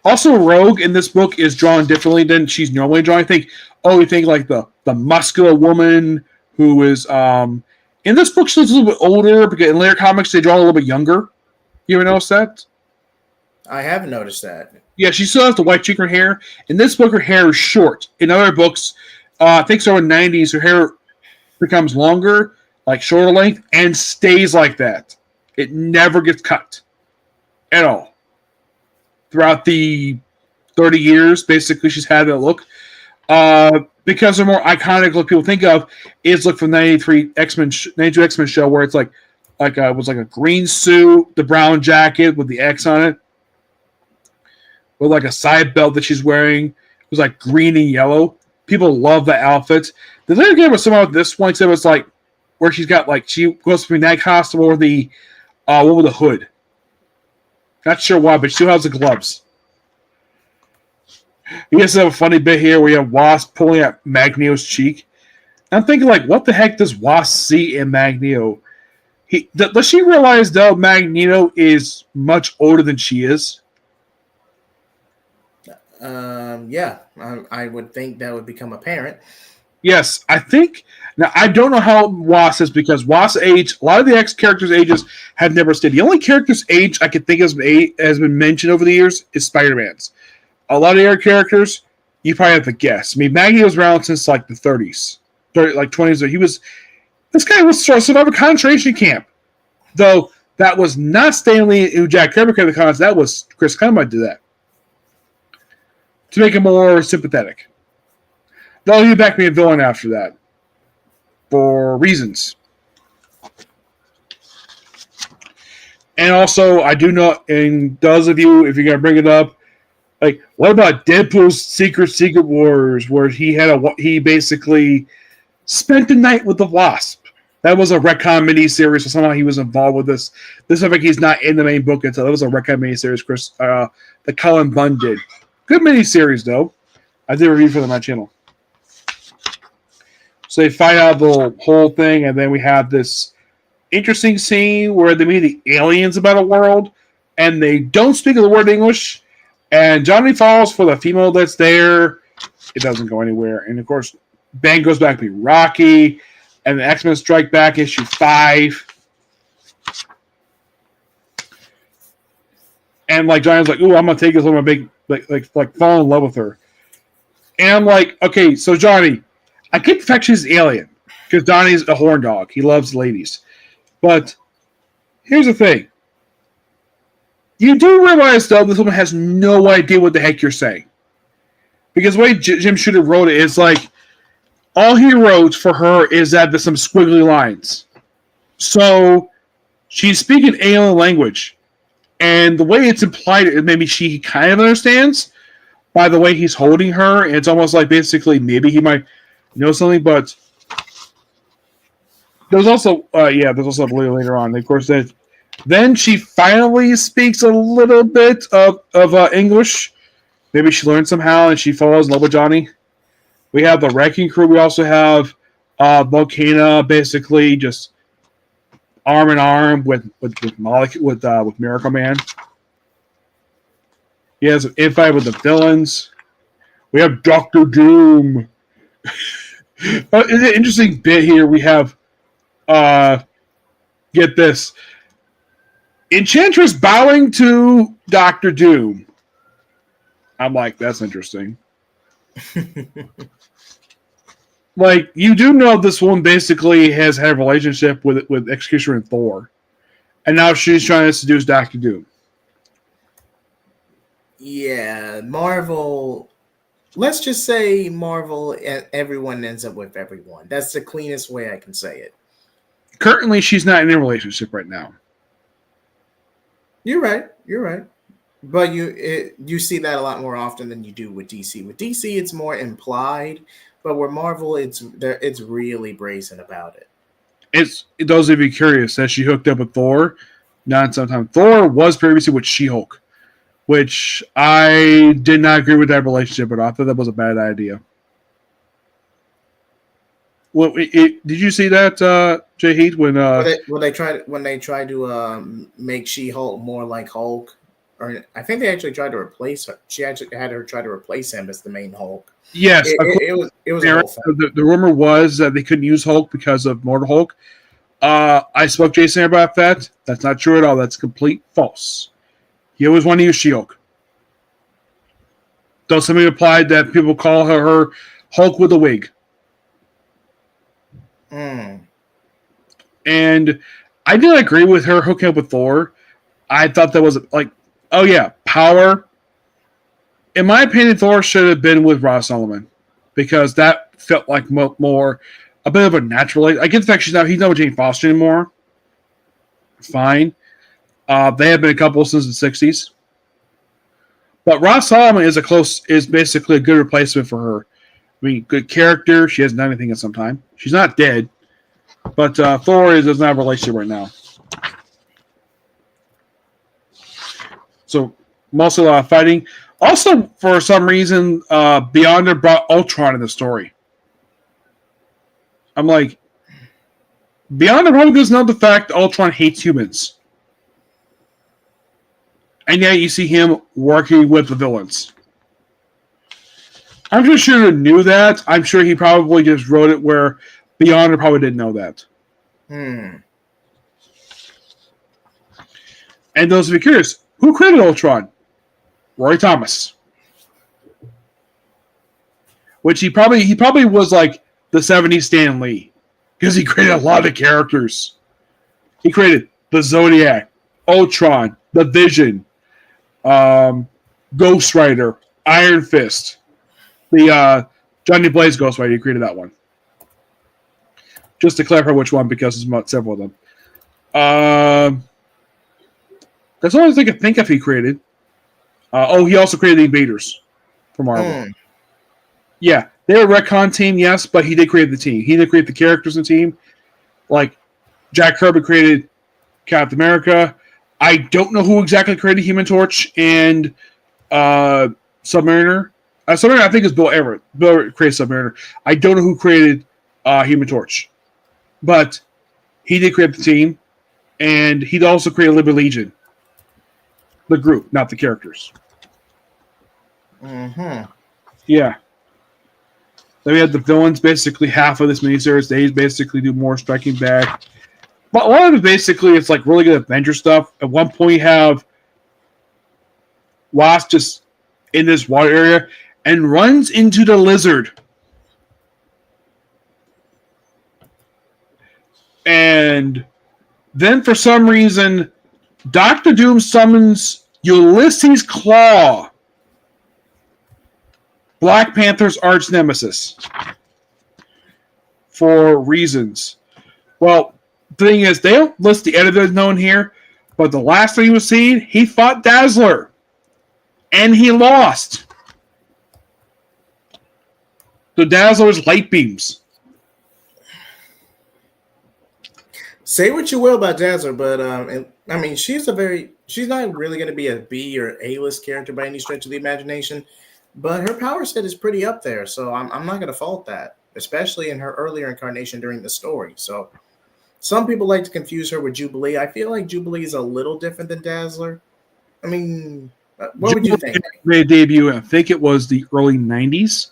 Also, Rogue in this book is drawn differently than she's normally drawn. You think like the muscular woman who is in this book she looks a little bit older, because in later comics they draw a little bit younger. You ever notice that? I haven't noticed that. Yeah, she still has the white cheek hair. In this book, her hair is short. In other books, I think so in the 90s, her hair becomes longer, like shorter length, and stays like that. It never gets cut at all. Throughout the 30 years, basically, she's had that look. Because the more iconic look people think of is look from the 92 X-Men show, where it's it was like a green suit, the brown jacket with the X on it, with like a side belt that she's wearing. It was like green and yellow. People love the outfit. The later game was somehow this one, except it's like where she goes between that costume or the one with the hood. Not sure why, but she still has the gloves. You guys have a funny bit here where you have Wasp pulling at Magneto's cheek. I'm thinking, like, what the heck does Wasp see in Magneto? Does she realize, though, Magneto is much older than she is? Yeah, I would think that would become apparent. Yes, I think. Now, I don't know how Wasp is, because Wasp's age, a lot of the X characters' ages have never stayed. The only character's age I can think has been mentioned over the years is Spider-Man's. A lot of the other characters, you probably have to guess. I mean, Magneto's around since like the 30s, like 20s. This guy was survived a concentration camp. Though that was not Stanley who Jack Kirby created the comics, that was Chris Claremont did that. To make him more sympathetic. Though he backed me a villain after that. For reasons. And also, I do know, and those of you, if you're going to bring it up, like, what about Deadpool's Secret Wars, where he basically spent the night with the Wasp? That was a retcon miniseries, so somehow he was involved with this. This, I think, he's not in the main book until it was a retcon miniseries. The Cullen Bunn did. Good miniseries, though. I did a review for them on my channel. So they find out the whole thing, and then we have this interesting scene where they meet the aliens about a world, and they don't speak the word English. And Johnny falls for the female that's there. It doesn't go anywhere. And, of course, Ben goes back to be Rocky. And the X-Men Strike Back issue 5. And, like, Johnny's like, ooh, I'm going to take this little big, like fall in love with her. And I'm like, okay, so Johnny, I get the fact she's an alien. Because Johnny's a horn dog. He loves ladies. But here's the thing. You do realize, though, this woman has no idea what the heck you're saying. Because the way Jim Shooter wrote it is like, all he wrote for her is that there's some squiggly lines. So, she's speaking alien language. And the way it's implied, maybe she kind of understands by the way he's holding her. And it's almost like basically maybe he might know something, but there's also, there's also later on. Of course, then she finally speaks a little bit of English. Maybe she learned somehow, and she falls in love with Johnny. We have the Wrecking Crew. We also have Volcana, basically just arm in arm with Miracle Man. He has an infight with the villains. We have Doctor Doom. An interesting bit here. We have, get this, Enchantress bowing to Doctor Doom. I'm like, that's interesting. Like, you do know this woman basically has had a relationship with Executioner and Thor. And now she's trying to seduce Doctor Doom. Yeah, Marvel. Let's just say Marvel, everyone ends up with everyone. That's the cleanest way I can say it. Currently, she's not in a relationship right now. You're right. But you see that a lot more often than you do with DC. With DC, it's more implied, but with Marvel, it's really brazen about it. It's those of you curious that she hooked up with Thor. Not sometime. Thor was previously with She-Hulk, which I did not agree with that relationship, but I thought that was a bad idea. Well, did you see that, Jay Heath, when they tried to make She-Hulk more like Hulk or I think they actually tried to replace her. She actually had her try to replace him as the main Hulk. Yes, It was a whole thing. the rumor was that they couldn't use Hulk because of Mortal Hulk. I spoke to Jason about that. That's not true at all. That's complete false. He always wanted to use She-Hulk. Though somebody replied that people call her Hulk with a wig. Mm. And I didn't agree with her hooking up with Thor. I thought that was like, oh yeah, power. In my opinion, Thor should have been with Ross Solomon because that felt like more a bit of a natural. I get the fact he's not with Jane Foster anymore. Fine. They have been a couple since the '60s. But Ross Solomon is basically a good replacement for her. I mean, good character. She hasn't done anything in some time. She's not dead. But Thor doesn't have a relationship right now. So, mostly a lot of fighting. Also, for some reason, Beyonder brought Ultron in the story. I'm like, Beyonder probably doesn't know the fact that Ultron hates humans. And yet you see him working with the villains. I'm just sure he knew that. I'm sure he probably just wrote it where Beyonder probably didn't know that. And those of you curious, who created Ultron? Roy Thomas. Which he probably was like the 70s Stan Lee. Because he created a lot of characters. He created the Zodiac, Ultron, the Vision, Ghost Rider, Iron Fist, the Johnny Blaze Ghost Rider. He created that one. Just to clarify which one, because there's about several of them. That's all I think of he created. He also created the Invaders for Marvel. Yeah, they're a retcon team, yes, but he did create the team. He did create the characters in the team. Like, Jack Kirby created Captain America. I don't know who exactly created Human Torch and Submariner. Submariner, I think, is Bill Everett. Bill Everett created Submariner. I don't know who created Human Torch. But he did create the team, and he'd also created Liberty Legion. The group, not the characters. Yeah. Then we had the villains, basically half of this miniseries. They basically do more striking back. But a lot of it, basically, it's like really good adventure stuff. At one point, you have Wasp just in this water area and runs into the lizard. And then, for some reason, Doctor Doom summons Ulysses Claw, Black Panther's arch nemesis, for reasons. Well, the thing is, they don't list the editors known here, but the last time he was seen, he fought Dazzler, and he lost. The Dazzler's light beams. Say what you will about Dazzler, but I mean, she's not really going to be a B or A-list character by any stretch of the imagination, but her power set is pretty up there, so I'm not going to fault that, especially in her earlier incarnation during the story. So some people like to confuse her with Jubilee. I feel like Jubilee is a little different than Dazzler. I mean, what would you think? Made a debut, I think it was the early 90s,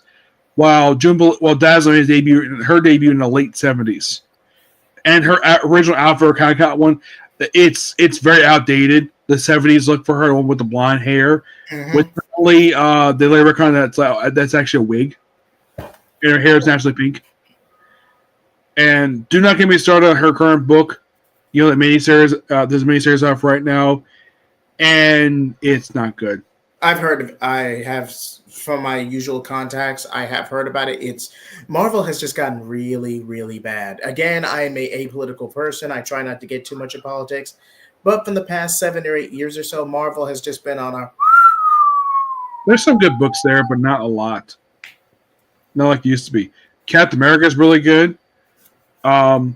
while Dazzler her debut in the late 70s. And her original outfit, kind of got one. It's very outdated. The 70s look for her, the one with the blonde hair. With only they later on that's actually a wig, and her hair is naturally pink. And do not get me started on her current book. You know, that miniseries. There's a miniseries off right now, and it's not good. I have from my usual contacts, I have heard about it. Marvel has just gotten really, really bad. Again, I am a apolitical person. I try not to get too much in politics, but from the past 7 or 8 years or so, Marvel has just been on a. There's some good books there, but not a lot. Not like it used to be. Captain America is really good. I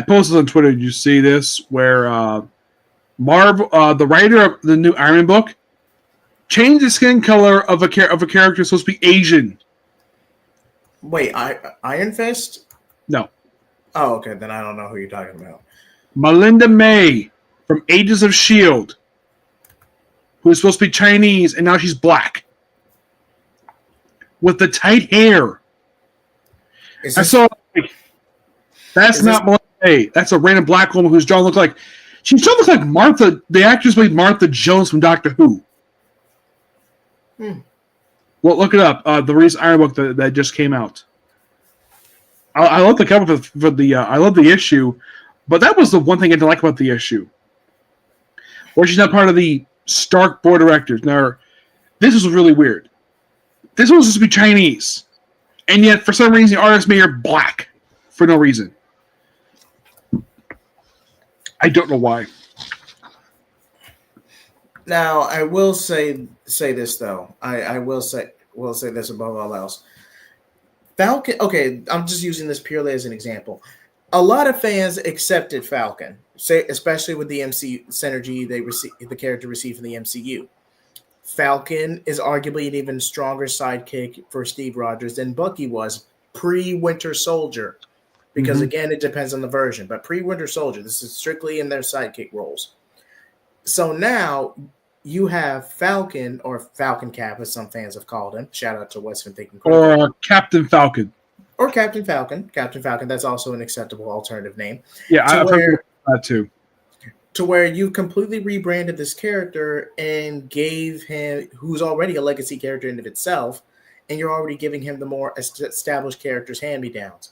posted on Twitter. Did you see this? Where Marvel, the writer of the new Iron Man book, changed the skin color of a character supposed to be Asian. Wait, Iron Fist? No. Oh, okay. Then I don't know who you're talking about. Melinda May from Ages of S.H.I.E.L.D., who is supposed to be Chinese, and now she's black. With the tight hair. Is I this, saw, like, that's is this, not Malay. That's a random black woman whose jaw looks like, she still looks like Martha, the actress played Martha Jones from Doctor Who. hmm. Well, look it up. The recent Iron Book that just came out. I love the cover for the. I love the issue, but that was the one thing I didn't like about the issue. Where she's not part of the Stark board of directors. Now, this was really weird. This was supposed to be Chinese, and yet for some reason the artist made her black for no reason. I don't know why. Now, I will say this though. I will say this above all else. Falcon. Okay, I'm just using this purely as an example. A lot of fans accepted Falcon, say especially with the MCU synergy the character received from the MCU. Falcon is arguably an even stronger sidekick for Steve Rogers than Bucky was pre-Winter Soldier, because again, it depends on the version. But pre-Winter Soldier, this is strictly in their sidekick roles. So now you have Falcon, or Falcon Cap, as some fans have called him. Shout out to Western Thinking Critical. Or Captain Falcon. Or Captain Falcon. Captain Falcon, that's also an acceptable alternative name. Yeah, I've heard that too. To where you completely rebranded this character and gave him, who's already a legacy character in of itself, and you're already giving him the more established characters hand-me-downs.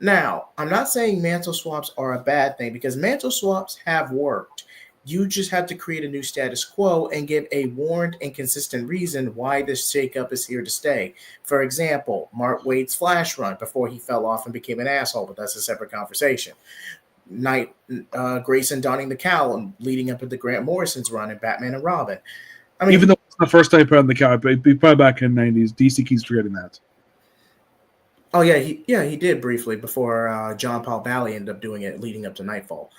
Now, I'm not saying mantle swaps are a bad thing, because mantle swaps have worked. You just have to create a new status quo and give a warrant and consistent reason why this shakeup is here to stay. For example, Mark Waid's Flash run before he fell off and became an asshole, but that's a separate conversation. Grayson donning the cowl leading up to the Grant Morrison's run in Batman and Robin. I mean, even though it's the first time he put on the cowl, but he put it back in the 90s. DC keeps forgetting that. Oh yeah, he did briefly before John Paul Valley ended up doing it leading up to Nightfall.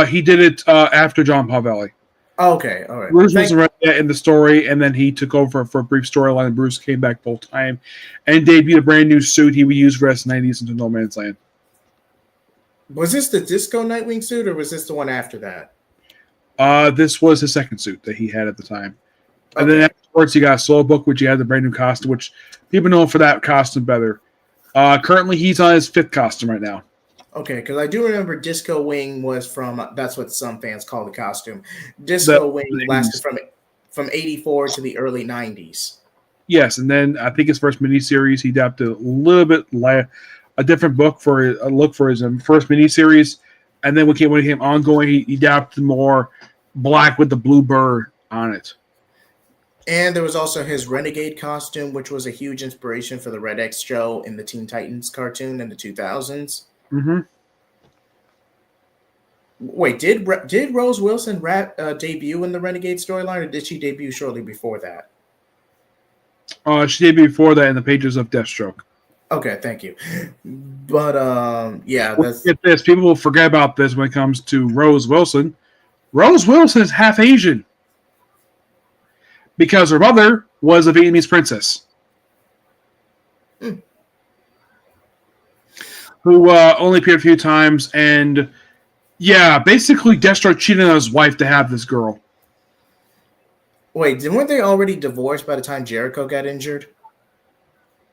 He did it after John Paul Valley. Oh, okay, all right. Bruce was right in the story, and then he took over for a brief storyline, and Bruce came back full time and debuted a brand new suit he would use for the rest of the 90s into No Man's Land. Was this the Disco Nightwing suit, or was this the one after that? This was his second suit that he had at the time. And then afterwards, he got a solo book, which he had the brand new costume, which people know for that costume better. Currently, he's on his fifth costume right now. Okay, because I do remember Disco Wing was from, that's what some fans call the costume. Disco Wing lasted from 84 to the early 90s. Yes, and then I think his first miniseries, he adapted a little bit a different book for a look for his first miniseries, and then when it came ongoing, he adapted more black with the blue bird on it. And there was also his Renegade costume, which was a huge inspiration for the Red X show in the Teen Titans cartoon in the 2000s. Mm-hmm. Wait, did Rose Wilson debut in the Renegade storyline, or did she debut shortly before that? She debuted before that in the pages of Deathstroke. Okay, thank you. But yeah, that's get this. People will forget about this when it comes to Rose Wilson. Rose Wilson is half Asian because her mother was a Vietnamese princess who only appeared a few times, and yeah, basically Deathstroke cheated on his wife to have this girl. Wait, weren't they already divorced by the time Jericho got injured?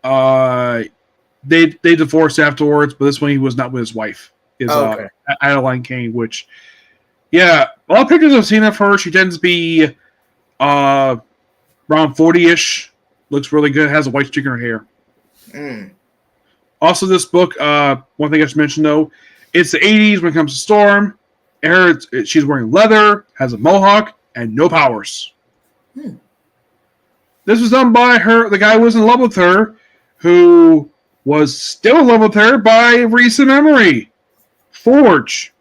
They divorced afterwards, but this one he was not with his wife. Okay. Adeline Kane, which, yeah, all the pictures I've seen of her, she tends to be around 40-ish. Looks really good. Has a white streak in her hair. Mm. Also, this book, one thing I should mention, though, it's the 80s when it comes to Storm. She's wearing leather, has a mohawk, and no powers. Hmm. This was done by the guy who was in love with her, who was still in love with her by recent memory. Forge.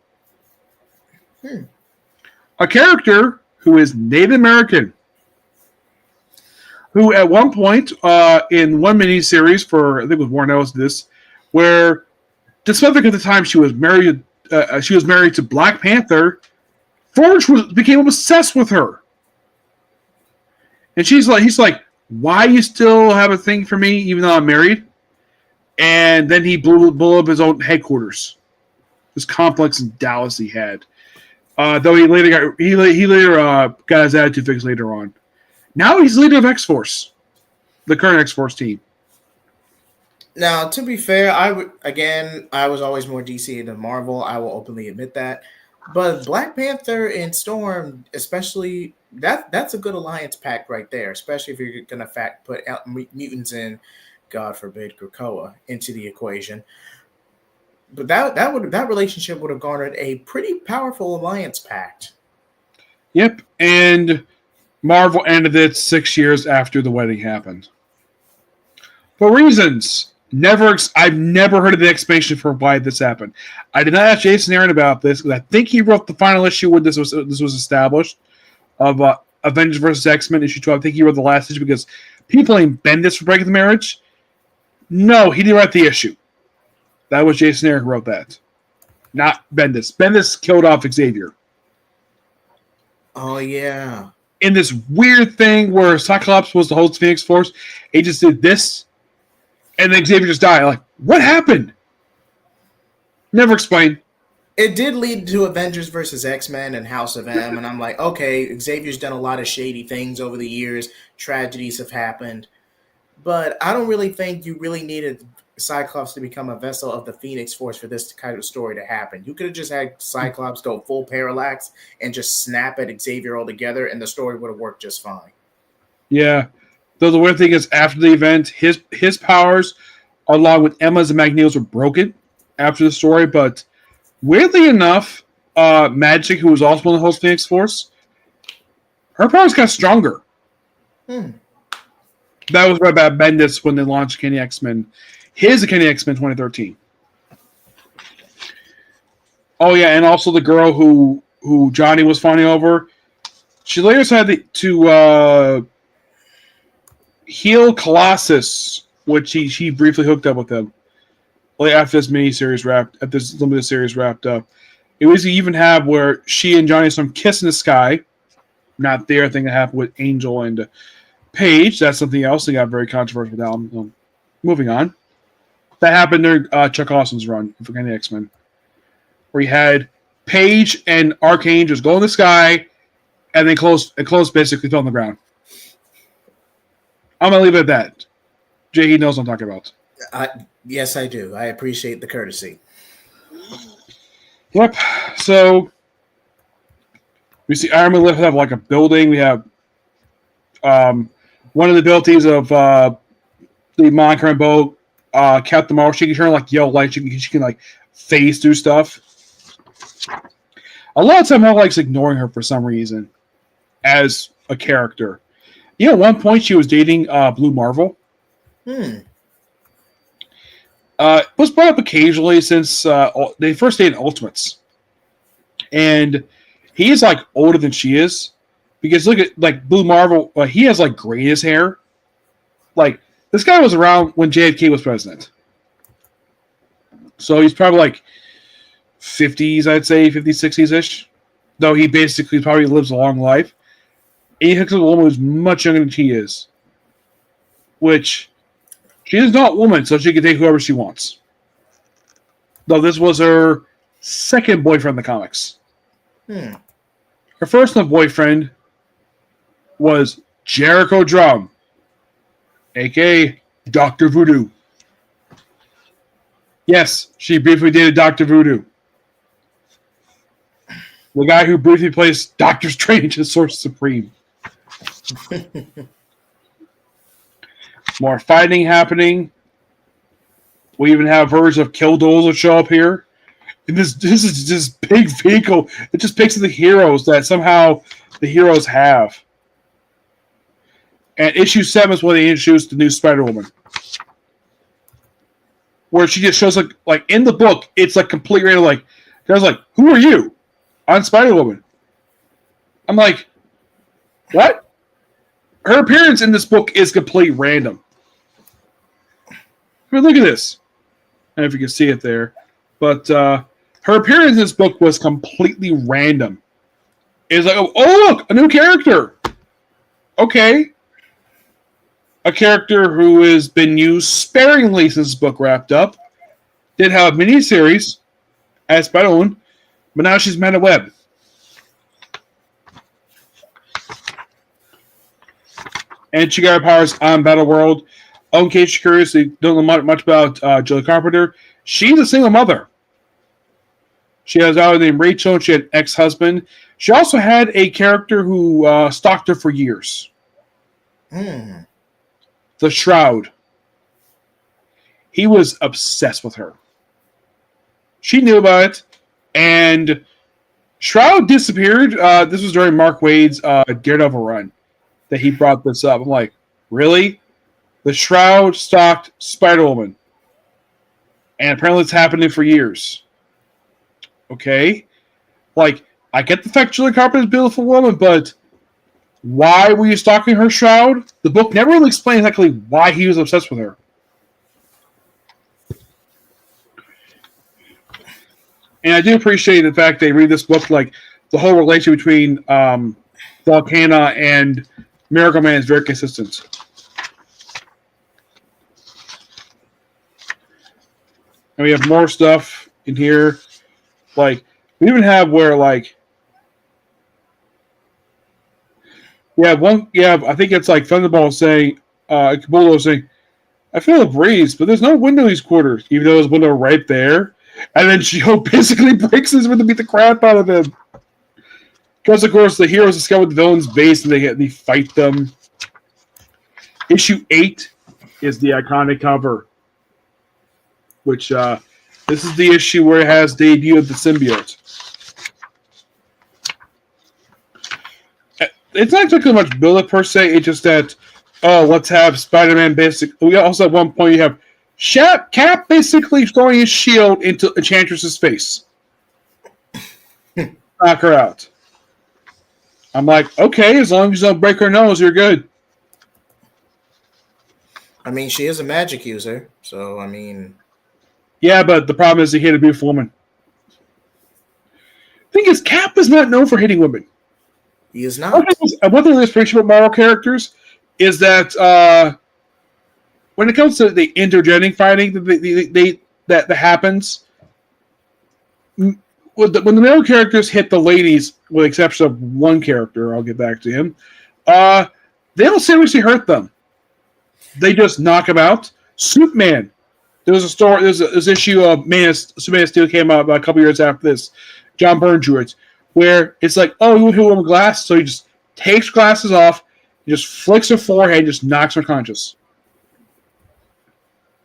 A character who is Native American, who at one point, in one miniseries for, I think it was Warren Ellis this, where despite the fact at the time she was married to Black Panther, Forge became obsessed with her. And he's like, why you still have a thing for me even though I'm married? And then he blew up his own headquarters. This complex in Dallas he had. Though he later got his attitude fixed later on. Now he's leader of X Force, the current X Force team. Now, to be fair, I was always more DC than Marvel. I will openly admit that. But Black Panther and Storm, especially that's a good alliance pact right there. Especially if you're gonna put out mutants in, God forbid, Krakoa into the equation. But that relationship would have garnered a pretty powerful alliance pact. Yep, and Marvel ended it 6 years after the wedding happened. For reasons. I've never heard of the explanation for why this happened. I did not ask Jason Aaron about this because I think he wrote the final issue when this was established of Avengers vs. X-Men issue 12. I think he wrote the last issue because people blame Bendis for breaking the marriage. No, he didn't write the issue. That was Jason Aaron who wrote that, not Bendis. Bendis killed off Xavier. Oh yeah. In this weird thing where Cyclops was the host of Phoenix Force, he just did this. And then Xavier just died. Like, what happened? Never explained. It did lead to Avengers versus X-Men and House of M, and I'm like, okay, Xavier's done a lot of shady things over the years. Tragedies have happened. But I don't really think you really needed Cyclops to become a vessel of the Phoenix Force for this kind of story to happen. You could have just had Cyclops go full parallax and just snap at Xavier altogether, and the story would have worked just fine. Yeah. Though the weird thing is, after the event, his powers, along with Emma's and Magneto's, were broken after the story. But weirdly enough, Magic, who was also on the host Phoenix Force, her powers got stronger. That was right about Bendis when they launched Kenny X-Men. His Kenny X-Men 2013. Oh yeah, and also the girl who Johnny was fawning over, she later decided to heal Colossus, which she briefly hooked up with him. After this limited series wrapped up, it was even have where she and Johnny some kiss in the sky. Not their thing that happened with Angel and Paige. That's something else that got very controversial. Now, moving on. That happened during Chuck Austin's run for Kenny X-Men, where he had Paige and Arcane just go in the sky, and then close basically fell on the ground. I'm gonna leave it at that. Jay, he knows what I'm talking about. Yes, I do. I appreciate the courtesy. Yep. So we see Iron Man have like a building. We have one of the abilities of the Mon boat, Captain Marvel. She can turn like yellow light. She can like phase through stuff. A lot of time, Marvel likes ignoring her for some reason as a character. You know, at one point she was dating Blue Marvel. It was brought up occasionally since they first dated Ultimates. And he's like older than she is. Because look at like Blue Marvel, he has like grayish hair. Like this guy was around when JFK was president. So he's probably like 50s, I'd say, 50s, 60s-ish. Though he basically probably lives a long life. And he hooks up a woman who's much younger than she is. Which, she is not a woman, so she can take whoever she wants. Though this was her second boyfriend in the comics. Her first boyfriend was Jericho Drum, a.k.a. Dr. Voodoo. Yes, she briefly dated Dr. Voodoo. The guy who briefly plays Doctor Strange as Source Supreme. More fighting happening. We even have versions of Killdozer show up here. And this is just big vehicle. It just picks the heroes that somehow the heroes have. And issue 7 is when they introduced the new Spider-Woman. Where she just shows like in the book, it's like complete random. Like, I was like, who are you? I'm Spider-Woman. I'm like, what? Her appearance in this book is completely random. I mean, look at this. I don't know if you can see it there. But her appearance in this book was completely random. It's like, oh, look, a new character. Okay. A character who has been used sparingly since this book wrapped up. Did have a miniseries as Spider-Woman, but now she's Meta Web. and she got her powers on Battle World. In case you're curious, you don't know much about Julie Carpenter. She's a single mother. She has a daughter named Rachel, and she had an ex-husband. She also had a character who stalked her for years. Hmm. The Shroud. He was obsessed with her. She knew about it, and Shroud disappeared. This was during Mark Waid's Daredevil run that he brought this up. I'm like, really? The Shroud stalked Spider-Woman. And apparently it's happening for years. Okay? Like, I get the fact Julie Carpenter's a beautiful woman, but why were you stalking her, Shroud? The book never really explains exactly why he was obsessed with her. And I do appreciate the fact they read this book, like, the whole relationship between Volcana and Miracle Man is very consistent. And we have more stuff in here. Like, we even have where, like, I think it's like Thunderball saying, Kabuto saying, I feel a breeze, but there's no window in these quarters, even though there's a window right there. And then Shio basically breaks his window to beat the crap out of him. Because, of course, the heroes discover the villain's base and they fight them. Issue 8 is the iconic cover, which this is the issue where it has debut of the symbiote. It's not exactly much build-up per se. It's just that, let's have Spider-Man basic. We also at one point you have Cap basically throwing his shield into Enchantress's face. Knock her out. I'm like, okay, as long as you don't break her nose, you're good. I mean, she is a magic user, so I mean, yeah, but the problem is he hit a beautiful woman. Thing is, Cap is not known for hitting women. He is not. One thing that's appreciated about Marvel characters is that when it comes to the intergenic fighting that happens, when the male characters hit the ladies, with the exception of one character, I'll get back to him, they don't seriously hurt them. They just knock them out. Superman. There was a story. There's an issue of Superman of Steel came out about a couple years after this. John Byrne drew it, where it's like, oh, you hit one with glass, so he just takes glasses off, he just flicks her forehead, and just knocks her unconscious.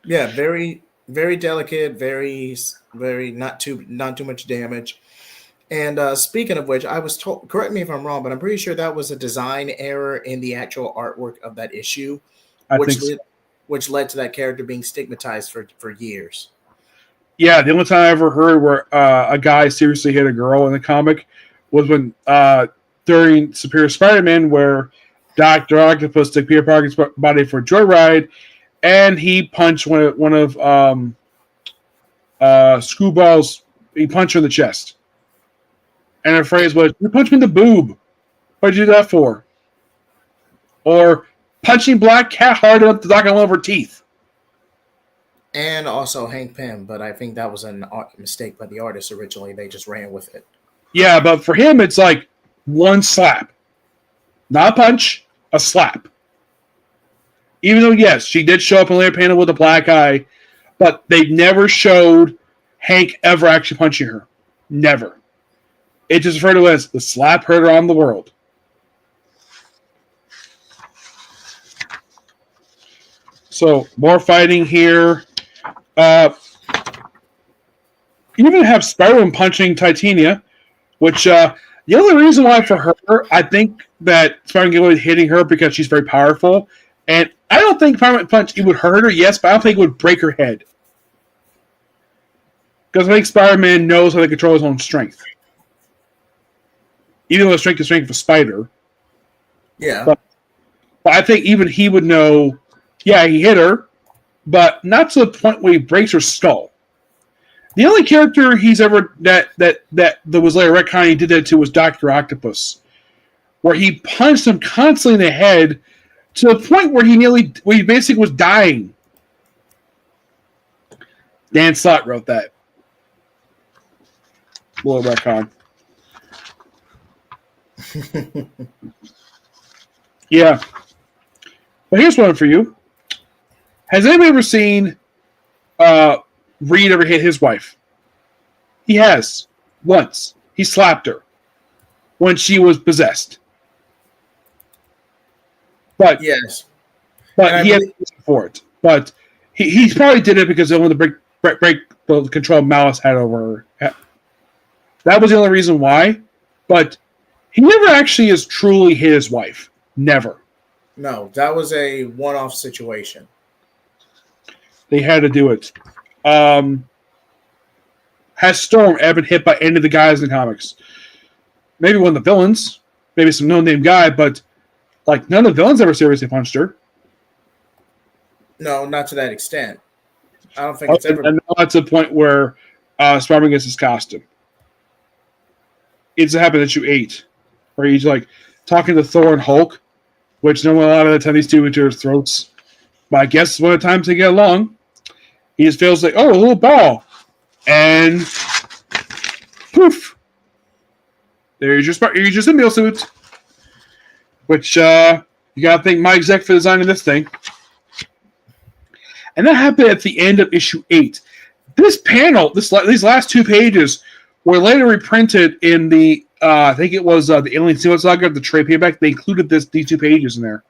Yeah, very, very delicate, very not too much damage. And speaking of which, I was told, correct me if I'm wrong, but I'm pretty sure that was a design error in the actual artwork of that issue, which led to that character being stigmatized for years. Yeah, the only time I ever heard where a guy seriously hit a girl in the comic was when during Superior Spider-Man, where Dr. Octopus took Peter Parker's body for a joyride, and he punched one of Screwball's. He punched her in the chest, and her phrase was, "You punched me in the boob. What'd you do that for?" Or punching Black Cat hard enough to knock out one of her teeth. And also Hank Pym, but I think that was a mistake by the artist originally. They just ran with it. Yeah, but for him, it's like one slap. Not a punch, a slap. Even though, yes, she did show up in a later panel with a black eye, but they never showed Hank ever actually punching her. Never. It just referred to as the slap heard around the world. So, more fighting here. You even have Spider-Man punching Titania, which the only reason why for her, I think that Spider-Man was hitting her because she's very powerful. And I don't think Spider-Man punch, it would hurt her, yes, but I don't think it would break her head. Because I think Spider-Man knows how to control his own strength. Even though the strength is strength of a spider. Yeah. But I think even he would know, yeah, he hit her, but not to the point where he breaks her skull. The only character he's ever that was later retcon he did that to was Dr. Octopus, where he punched him constantly in the head to the point where he basically was dying. Dan Slott wrote that. Little retcon. Yeah. But here's one for you. Has anybody ever seen uh, Reed ever hit his wife? He has. Once. He slapped her when she was possessed. But Yes, and but I he had believe for it. But he probably did it because they wanted to break the control Malice had over her. That was the only reason why. But he never actually has truly hit his wife. Never. no, that was a one-off situation. They had to do it. Um, has Storm ever been hit by any of the guys in the comics? Maybe one of the villains, maybe some no-name guy, but like none of the villains ever seriously punched her. No, not to that extent. I don't think it's ever. And now that's the point where Spider-Man gets his costume. It's a habit that you ate, where he's like talking to Thor and Hulk, which no one a lot of the time these two each other's throats. But I guess one of the times they get along, he just feels like, oh, a little ball, and poof, there's your symbiote suit. Which you gotta thank Mike Zeck for designing this thing. And that happened at the end of issue 8. This panel, these last 2 pages, were later reprinted in the I think it was the Alien Symbiote Saga, the trade paperback. They included these 2 pages in there.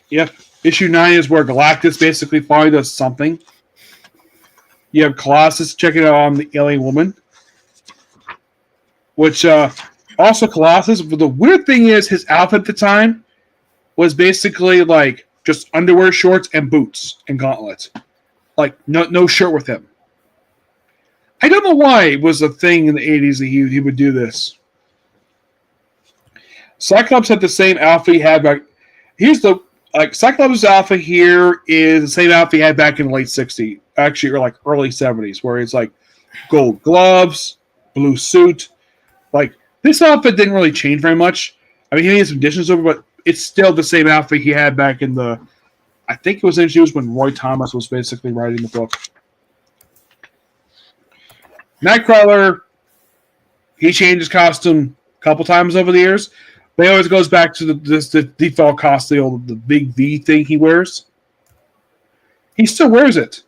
Yep. Issue 9 is where Galactus basically finally does something. You have Colossus checking out on the alien woman. Which also Colossus, the weird thing is his outfit at the time was basically like just underwear, shorts, and boots and gauntlets. Like no shirt with him. I don't know why it was a thing in the 80s that he would do this. Cyclops had the same outfit he had back. Here's the Cyclops' outfit here is the same outfit he had back in the late 60s, actually, or like early 70s, where it's like gold gloves, blue suit. Like this outfit didn't really change very much. I mean, he made some additions over, but it's still the same outfit he had back in the. I think it was introduced when Roy Thomas was basically writing the book. Nightcrawler, he changed his costume a couple times over the years. But he always goes back to the default costume, the big V thing he wears. He still wears it.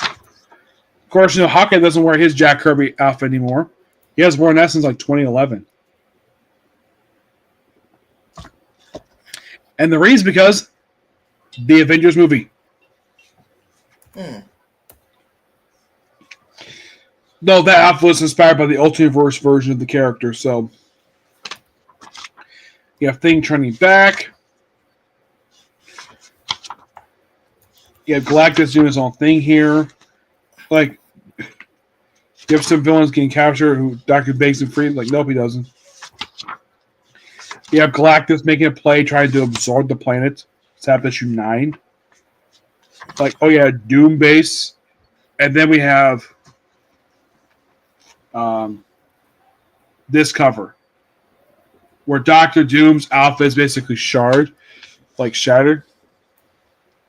Of course, Hawkeye doesn't wear his Jack Kirby outfit anymore. He has worn that since like 2011. And the reason is because the Avengers movie. No, that outfit was inspired by the Ultiverse version of the character, so you have Thing turning back. You have Galactus doing his own thing here. Like, you have some villains getting captured who Dr. Bakes and free. Like, nope, he doesn't. You have Galactus making a play trying to absorb the planet. It's happened issue 9. Like, oh yeah, Doom base. And then we have this cover where Doctor Doom's outfit is basically shattered.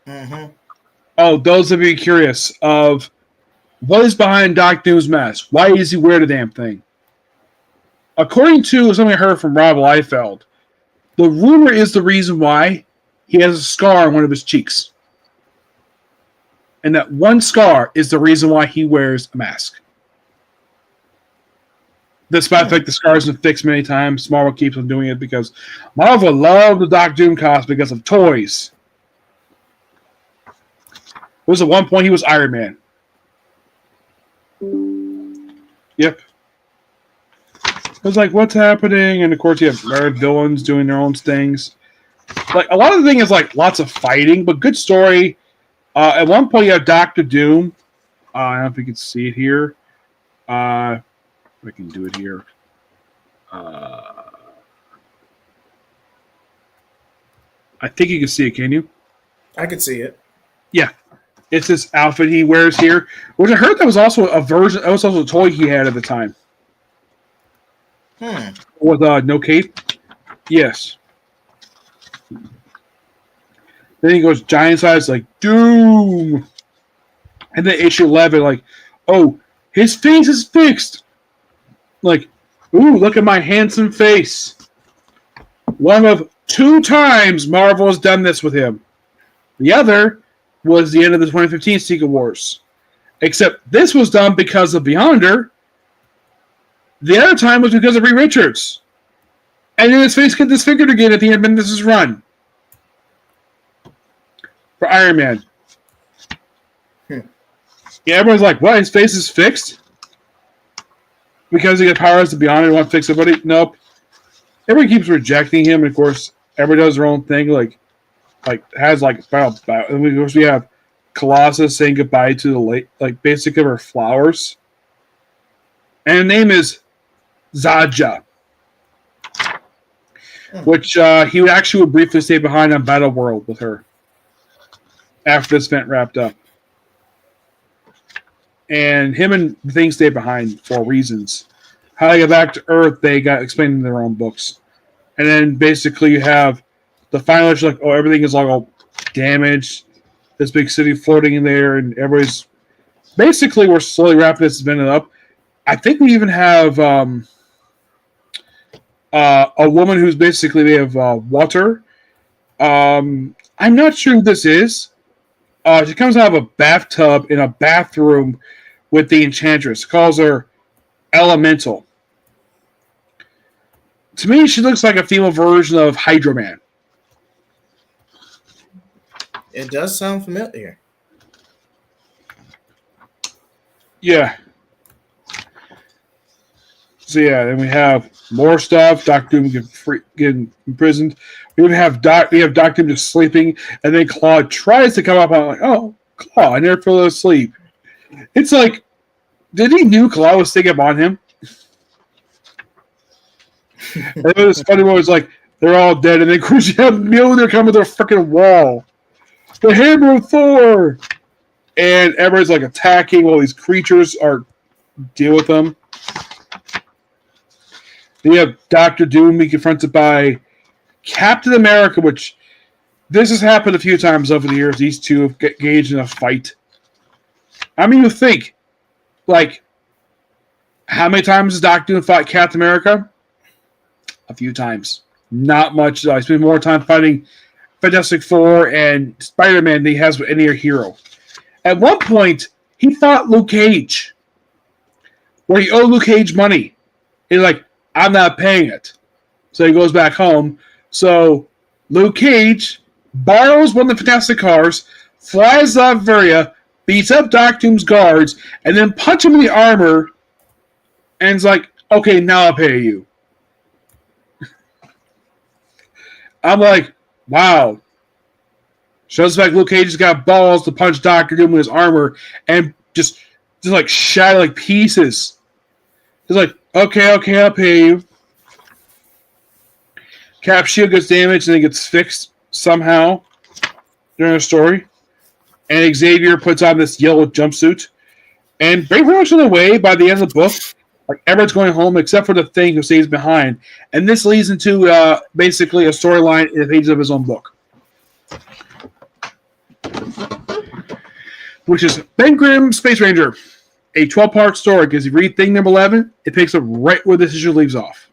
Mm-hmm. Oh, those of you curious of what is behind Doctor Doom's mask? Why does he wear the damn thing? According to something I heard from Rob Liefeld, the rumor is the reason why he has a scar on one of his cheeks. And that one scar is the reason why he wears a mask. Despite the fact the scar's been fixed many times, Marvel keeps on doing it because Marvel loved the Doctor Doom costume because of toys. It was at one point he was Iron Man. Yep. It was like, what's happening? And of course you have rare villains doing their own things. Like a lot of the thing is like lots of fighting, but good story. At one point you have Doctor Doom. I don't know if you can see it here. I can do it here. I think you can see it, can you? I could see it. Yeah. It's this outfit he wears here, which I heard that was also a version, that was also a toy he had at the time. With no cape. Yes. Then he goes giant size, like, Doom! And then issue 11, like, oh, his face is fixed! Like, Ooh, look at my handsome face. One of 2 times Marvel has done this with him. The other was the end of the 2015 Secret Wars. Except this was done because of Beyonder. The other time was because of Reed Richards. And then his face got disfigured again at the end of Bendis' run. For Iron Man. Yeah, everyone's like, what? His face is fixed? Because he got powers to Beyonder and want to fix everybody? Nope. Everyone keeps rejecting him, and of course, everybody does their own thing. Has and of course we have Colossus saying goodbye to the late, basically her flowers. And the name is Zaja, which he actually would briefly stay behind on Battle World with her after this event wrapped up. And him and the Thing stay behind for reasons. How they get back to Earth, they got explained in their own books. And then basically you have the final issue, everything is all damaged. This big city floating in there, and everybody's basically we're slowly wrapping this event up. I think we even have a woman who's basically they have water. I'm not sure who this is. She comes out of a bathtub in a bathroom with the Enchantress. Calls her Elemental. To me, she looks like a female version of Hydro Man. It does sound familiar. Yeah. So yeah, then we have more stuff. Doctor Doom getting imprisoned. We have Doctor Doom just sleeping, and then Claw tries to come up. I'm like, oh, Claw, I never fell asleep. It's like, did he knew Claw was sticking up on him? And it was funny when it was like they're all dead, and then of course you have Mjolnir coming to their freaking wall. The Hammer of Thor, and everybody's like attacking while these creatures are deal with them. Then you have Doctor Doom being confronted by Captain America, which this has happened a few times over the years. These two have engaged in a fight. I mean, you think, how many times has Doctor Doom fought Captain America? A few times. Not much. He spent more time fighting Fantastic Four and Spider-Man than he has with any other hero. At one point, he fought Luke Cage, where he owed Luke Cage money. He's like, I'm not paying it. So he goes back home. So Luke Cage borrows one of the Fantastic Cars, flies to Latveria, beats up Doc Doom's guards, and then punches him in the armor, and is like, okay, now I'll pay you. I'm like, wow. Shows like Luke Cage has got balls to punch Doctor Doom in his armor and just shatter like pieces. He's like, okay, I'll pay you. Cap shield gets damaged and it gets fixed somehow during the story. And Xavier puts on this yellow jumpsuit. And pretty much on the way, by the end of the book, everyone's going home except for the Thing who stays behind. And this leads into basically a storyline in the pages of his own book. Which is Ben Grimm, Space Ranger. A 12-part story, because if you read Thing number 11, it picks up right where this issue leaves off.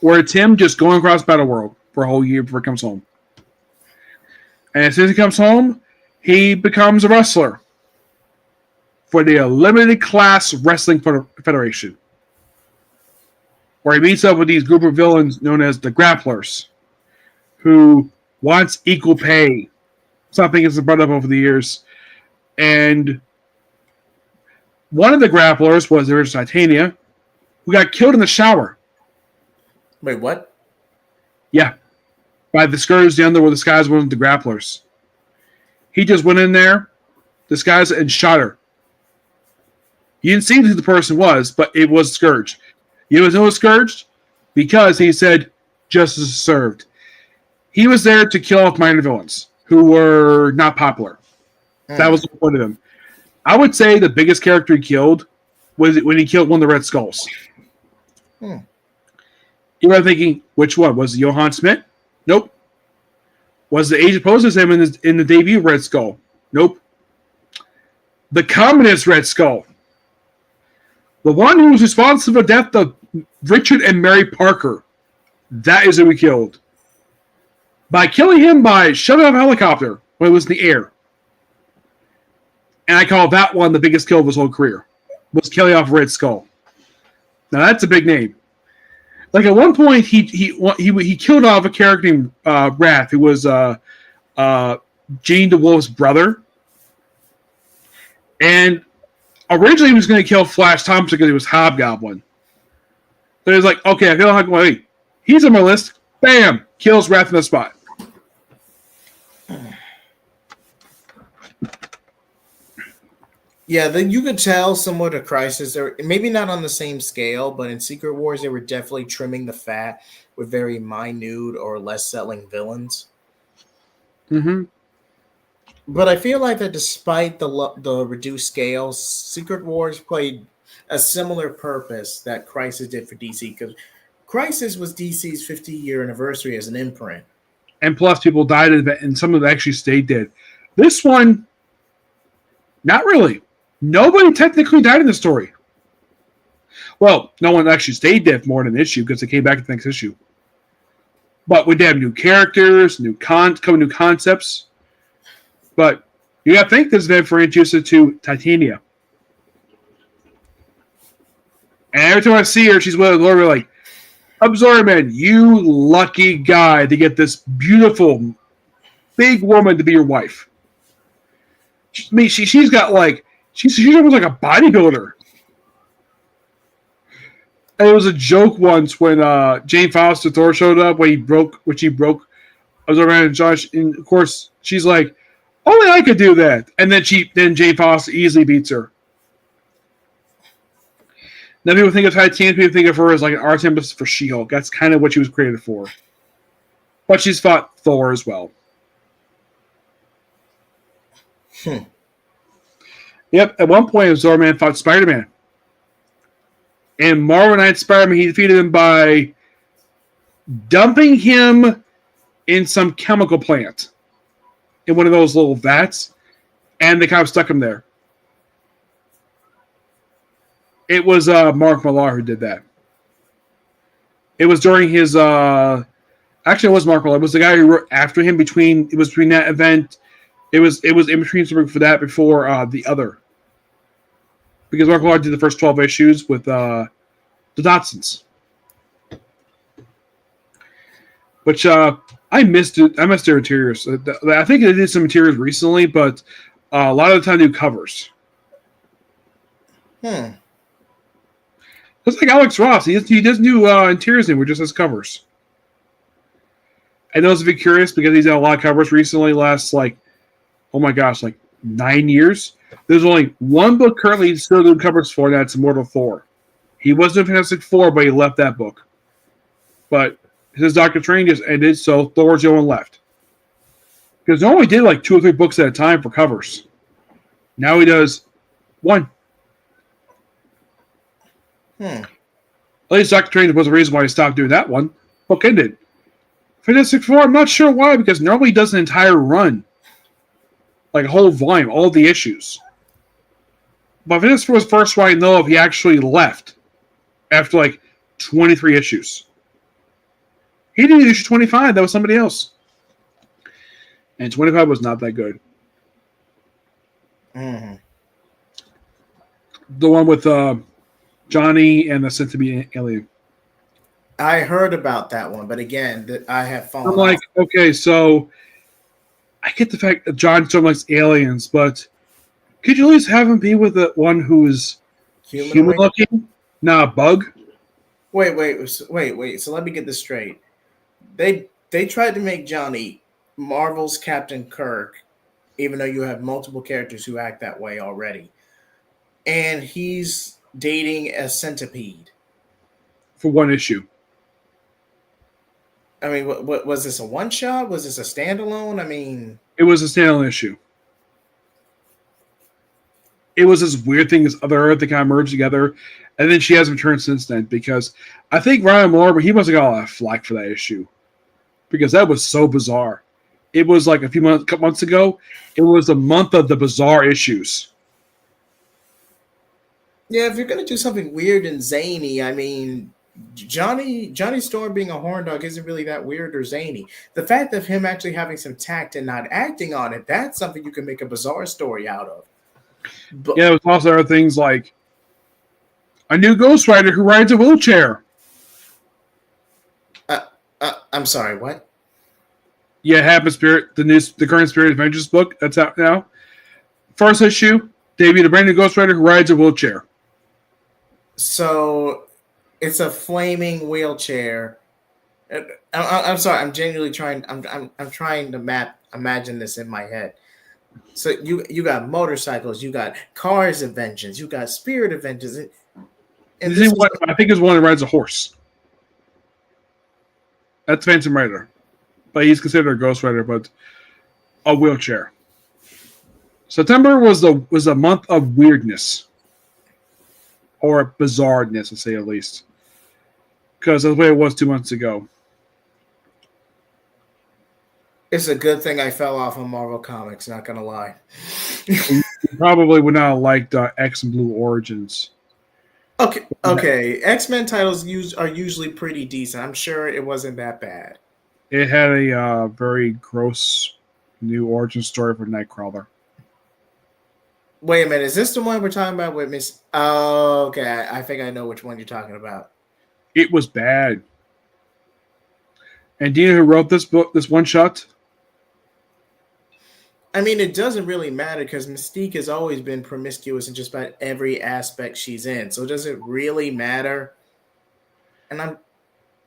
Where it's him just going across Battle World for a whole year before he comes home. And as soon as he comes home, he becomes a wrestler for the Limited Class Wrestling Federation. Where he meets up with these group of villains known as the Grapplers, who wants equal pay. Something has been brought up over the years. And one of the Grapplers was the original Titania, who got killed in the shower. Wait, what? Yeah. By the Scourge, the Underworld, disguised one of the Grapplers. He just went in there, disguised and shot her. You didn't see who the person was, but it was Scourge. You know who was Scourge? Because he said, justice is served. He was there to kill off minor villains who were not popular. That was the point of him. I would say the biggest character he killed was when he killed one of the Red Skulls. You were thinking, which one? Was it Johann Schmidt? Nope. Was the agent opposed to him in the debut Red Skull? Nope. The Communist Red Skull. The one who was responsible for the death of Richard and Mary Parker. That is who we killed. By killing him by shoving off a helicopter when it was in the air. And I call that one the biggest kill of his whole career. Was killing off Red Skull. Now that's a big name. Like at one point, he killed off a character named Wrath, who was Jane DeWolf's brother. And originally he was going to kill Flash Thompson because he was Hobgoblin. But he was like, okay, I feel like, wait, he's on my list. Bam! Kills Wrath in the spot. Yeah, you could tell similar to Crisis. They're maybe not on the same scale, but in Secret Wars, they were definitely trimming the fat with very minute or less selling villains. Mm-hmm. But I feel like that despite the reduced scale, Secret Wars played a similar purpose that Crisis did for DC, because Crisis was DC's 50-year anniversary as an imprint. And plus, people died in it, and some of them actually stayed dead. This one, not really. Nobody technically died in the story. Well, no one actually stayed dead for more than an issue because they came back in the next issue. But we did have new characters, new concepts. But you got to think this event for introduced to Titania. And every time I see her, she's with Laura like, Absorbman, you lucky guy to get this beautiful, big woman to be your wife. I mean, she's got like, she's almost like a bodybuilder. And it was a joke once when Jane Foster Thor showed up when he broke Absorbman and Josh. And of course, she's like, only I could do that. And then Jane Foster easily beats her. Now people think of Titania, people think of her as like an art tempest for She-Hulk. That's kind of what she was created for. But she's fought Thor as well. Yep, at one point Absorbman fought Spider-Man. And Marvel Knight Spider-Man, he defeated him by dumping him in some chemical plant. In one of those little vats. And they kind of stuck him there. It was Mark Millar who did that. It was during his... actually, it was Mark Millar. It was the guy who wrote after him between that event. It was in between something for that before the other. Because Mark Millar did the first 12 issues with the Dotsons. Which I missed it. I missed their interiors. I think they did some interiors recently, but a lot of the time they do covers. Just like Alex Ross, he doesn't do interiors anymore, just as covers. And those of you curious, because he's had a lot of covers recently, last like 9 years. There's only one book currently he's still doing covers for, and that's Immortal Thor. He was doing Fantastic Four, but he left that book. But his Doctor Strange just ended, so Thor's the only one left. Because he only did like 2 or 3 books at a time for covers. Now he does 1. At least Doctor Strange was the reason why he stopped doing that one. Book ended. Fantastic Four, I'm not sure why, because normally he does an entire run. Like a whole volume, all the issues. But Fantastic Four was the first one I know of he actually left after like 23 issues. He didn't issue 25, that was somebody else. And 25 was not that good. The one with Johnny and the Centipede alien. I heard about that one, but again, I have fallen I'm like, off. okay, so I get the fact that John so likes aliens, but could you at least have him be with the one who is human looking? Not a bug? Wait. So let me get this straight. They tried to make Johnny Marvel's Captain Kirk, even though you have multiple characters who act that way already. And he's dating a centipede. For 1 issue. I mean, what was this, a one-shot? Was this a standalone? I mean... It was a standalone issue. It was this weird thing, this other Earth that kind of merged together, and then she hasn't returned since then, because I think Ryan Moore, he must have got a lot of flack for that issue. Because that was so bizarre. It was like a couple months ago, it was a month of the bizarre issues. Yeah, if you're gonna do something weird and zany, I mean, Johnny Storm being a horn dog isn't really that weird or zany. The fact of him actually having some tact and not acting on it, that's something you can make a bizarre story out of. But Yeah, there's also other things like a new Ghost Rider who rides a wheelchair. I'm sorry, what? Yeah, Happy Spirit, the current Spirit Adventures book that's out now. First issue, debuted a brand new Ghost Rider who rides a wheelchair. So it's a flaming wheelchair. I'm sorry. I'm genuinely trying. I'm trying to imagine this in my head. So you got motorcycles, you got cars of vengeance, you got spirit of vengeance, and this was I think it's one that rides a horse. That's Phantom Rider, but he's considered a Ghost Rider, but a wheelchair. September was a month of weirdness or bizarreness, to say at least, because that's the way it was 2 months ago. it's a good thing I fell off on Marvel Comics. Not gonna lie. You probably would not have liked X and Blue Origins. Okay. X Men titles are usually pretty decent. I'm sure it wasn't that bad. It had a very gross new origin story for Nightcrawler. Wait a minute, is this the one we're talking about with Miss? Oh, okay. I think I know which one you're talking about. It was bad. And do you know who wrote this book, this one shot? I mean, it doesn't really matter because Mystique has always been promiscuous in just about every aspect she's in. So does it really matter? And I'm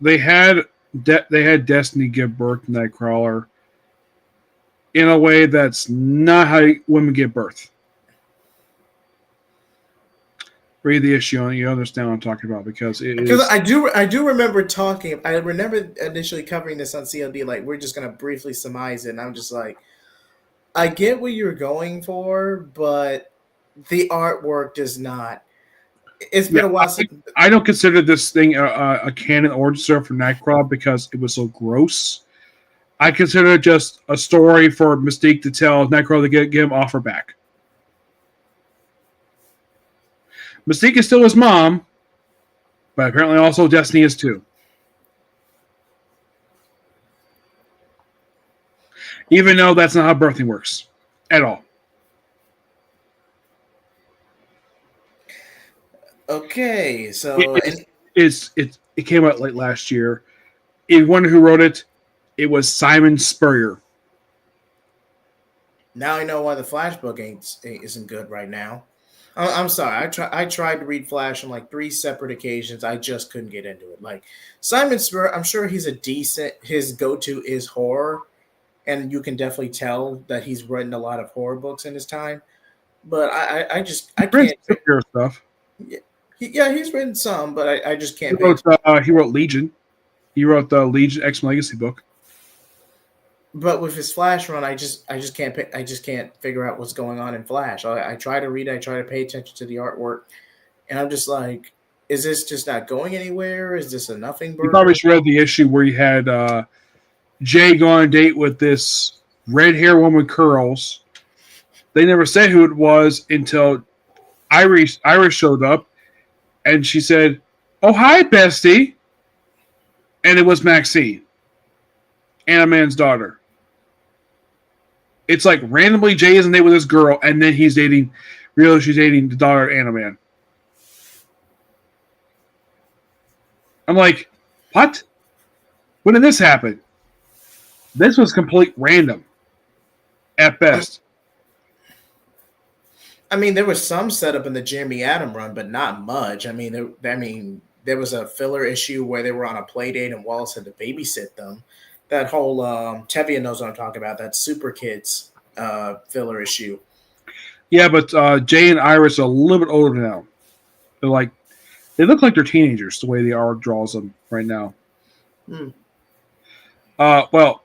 They had Destiny give birth to Nightcrawler in a way that's not how women give birth. Read the issue and you understand what I'm talking about because it because is. I do remember talking. I remember initially covering this on CLD. Like we're just gonna briefly surmise it, and I'm just like, I get what you're going for, but the artwork does not. It's Yeah, been a while since. I don't consider this thing a canon origin story for Nightcrawler because it was so gross. I consider it just a story for Mystique to tell Nightcrawler to get him off her back. Mystique is still his mom, but apparently also Destiny is too. Even though that's not how birthing works at all. Okay, so It, it came out late last year. If you wonder who wrote it, it was Simon Spurrier. now I know why the Flash book isn't good right now. I'm sorry. I tried to read Flash on like three separate occasions. I just couldn't get into it. Like Simon Spurrier, I'm sure he's a decent. His go-to is horror, and you can definitely tell that he's written a lot of horror books in his time. But I just I can't. Spurrier stuff. Yeah, he's written some, but I just He can't pay. wrote, he wrote Legion. He wrote the Legion X Legacy book. But with his Flash run, I just can't I just can't figure out what's going on in Flash. I try to read, I try to pay attention to the artwork, and I'm just like, is this just not going anywhere? Is this a nothing You burger? probably should read the issue where you had Jay go on a date with this red hair woman with curls. They never said who it was until Iris showed up, and she said, "Oh hi, bestie," and it was Maxine, Anna Man's daughter. It's like randomly Jay is in a date with this girl, and then she's dating the daughter of Anna Man. I'm like, what? When did this happen? This was complete random, at best. I mean, there was some setup in the Jeremy Adam run, but not much. There was a filler issue where they were on a play date and Wallace had to babysit them. That whole Tevia knows what I'm talking about. That Super Kids filler issue. Yeah, but Jay and Iris are a little bit older now. They look like they're teenagers the way the art draws them right now. Hmm. Well,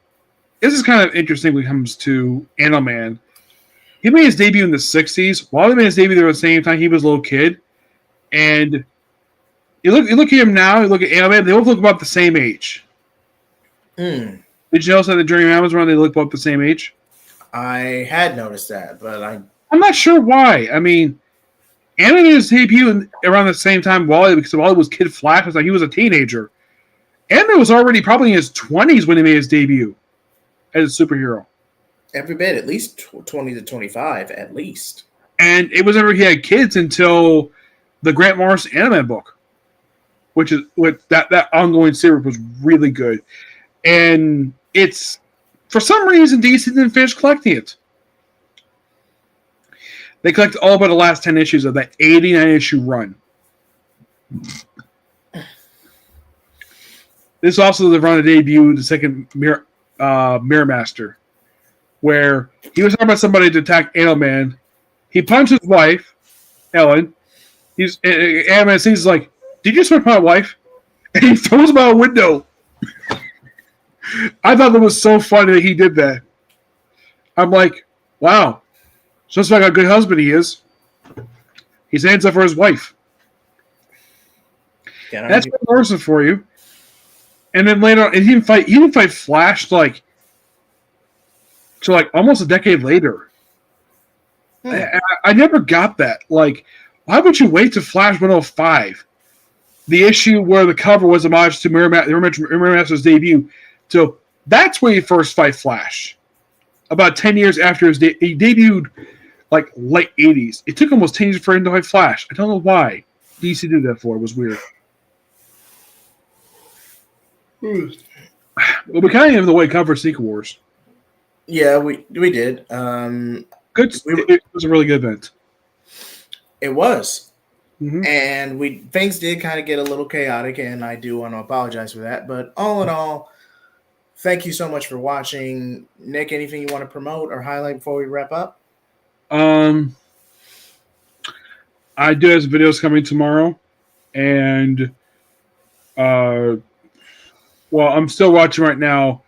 this is kind of interesting when it comes to Animal. He made his debut in the 60s. While he made his debut there at the same time, he was a little kid. And you look at him now, you look at Animal, they both look about the same age. Mm. Did you notice that the Journey Mammals run, they look about the same age? I had noticed that, but I'm not sure why. I mean, Anime made his debut around the same time Wally, because Wally was Kid Flash. Was like he was a teenager. Anime was already probably in his 20s when he made his debut as a superhero. Every bit, at least 20 to 25, at least. And it was never he had kids until the Grant Morrison anime book, which is that ongoing series was really good. And it's for some reason DC didn't finish collecting it. They collected all but the last 10 issues of that 89 issue run. This is also the run of debut, the second Mirror Master, where he was talking about somebody to attack Ant-Man. He punched his wife, Ellen. Ant-Man sees like, "Did you punch my wife?" And he throws him out a window. I thought that was so funny that he did that. I'm like, wow. Just like a good husband he is. He stands up for his wife. That's Morrison for you. And then later on, he didn't fight Flash till almost a decade later. I never got that. Like, why would you wait to Flash 105? The issue where the cover was homage to Mirror Master's debut. So that's where you first fight Flash. About 10 years after he debuted, like late 80s. It took almost 10 years for him to fight Flash. I don't know why DC did that for. It was weird. Well, we kind of have the way cover Secret Wars. Yeah, we did. It was a really good event. It was. Mm-hmm. And things did kind of get a little chaotic, and I do want to apologize for that. But all in all, thank you so much for watching. Nick, anything you want to promote or highlight before we wrap up? I do have videos coming tomorrow, and I'm still watching right now.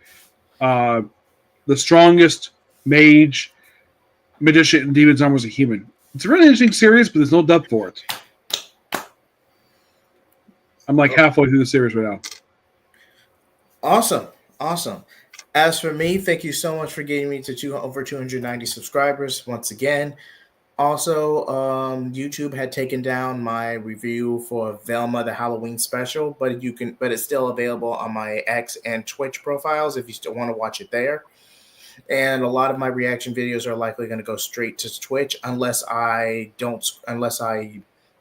The strongest magician, and demon's arm was a human. It's a really interesting series, but there's no depth for it. I'm like halfway through the series right now. Awesome. As for me, thank you so much for getting me to over 290 subscribers once again. Also, YouTube had taken down my review for Velma the Halloween special, but it's still available on my X and Twitch profiles if you still want to watch it there. And a lot of my reaction videos are likely going to go straight to Twitch unless I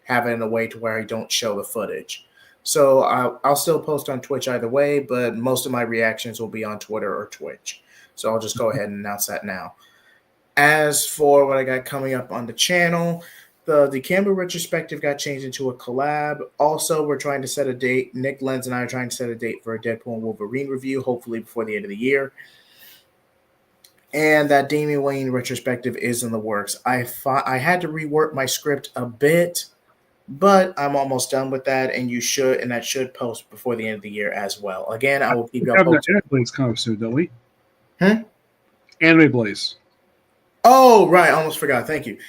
have it in a way to where I don't show the footage. So I'll still post on Twitch either way, but most of my reactions will be on Twitter or Twitch. So I'll just go ahead and announce that now. As for what I got coming up on the channel, the Campbell retrospective got changed into a collab. Also, we're trying to set a date. Nick Lenz and I are trying to set a date for a Deadpool and Wolverine review, hopefully before the end of the year. And that Damian Wayne retrospective is in the works. I had to rework my script a bit, but I'm almost done with that, and that should post before the end of the year as well. Again, I will keep you posted. Anime Blaze coming soon, don't we? Anime Blaze. Oh, right. Almost forgot. Thank you.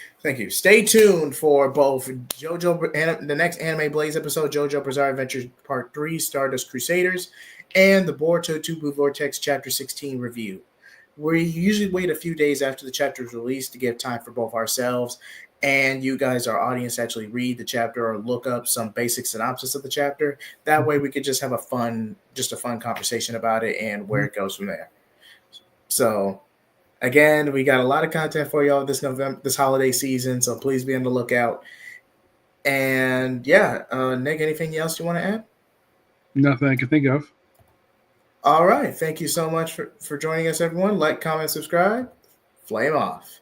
Stay tuned for both the next Anime Blaze episode, JoJo Bizarre Adventures Part 3, Stardust Crusaders, and the Boruto 2 Blue Vortex Chapter 16 review. We usually wait a few days after the chapter is released to give time for both ourselves and you guys, our audience, to actually read the chapter or look up some basic synopsis of the chapter. That way we could just have a fun conversation about it and where it goes from there. So again, we got a lot of content for y'all this holiday season, so please be on the lookout. And yeah, Nick, anything else you want to add? Nothing I can think of. All right. Thank you so much for joining us, everyone. Like, comment, subscribe. Flame off.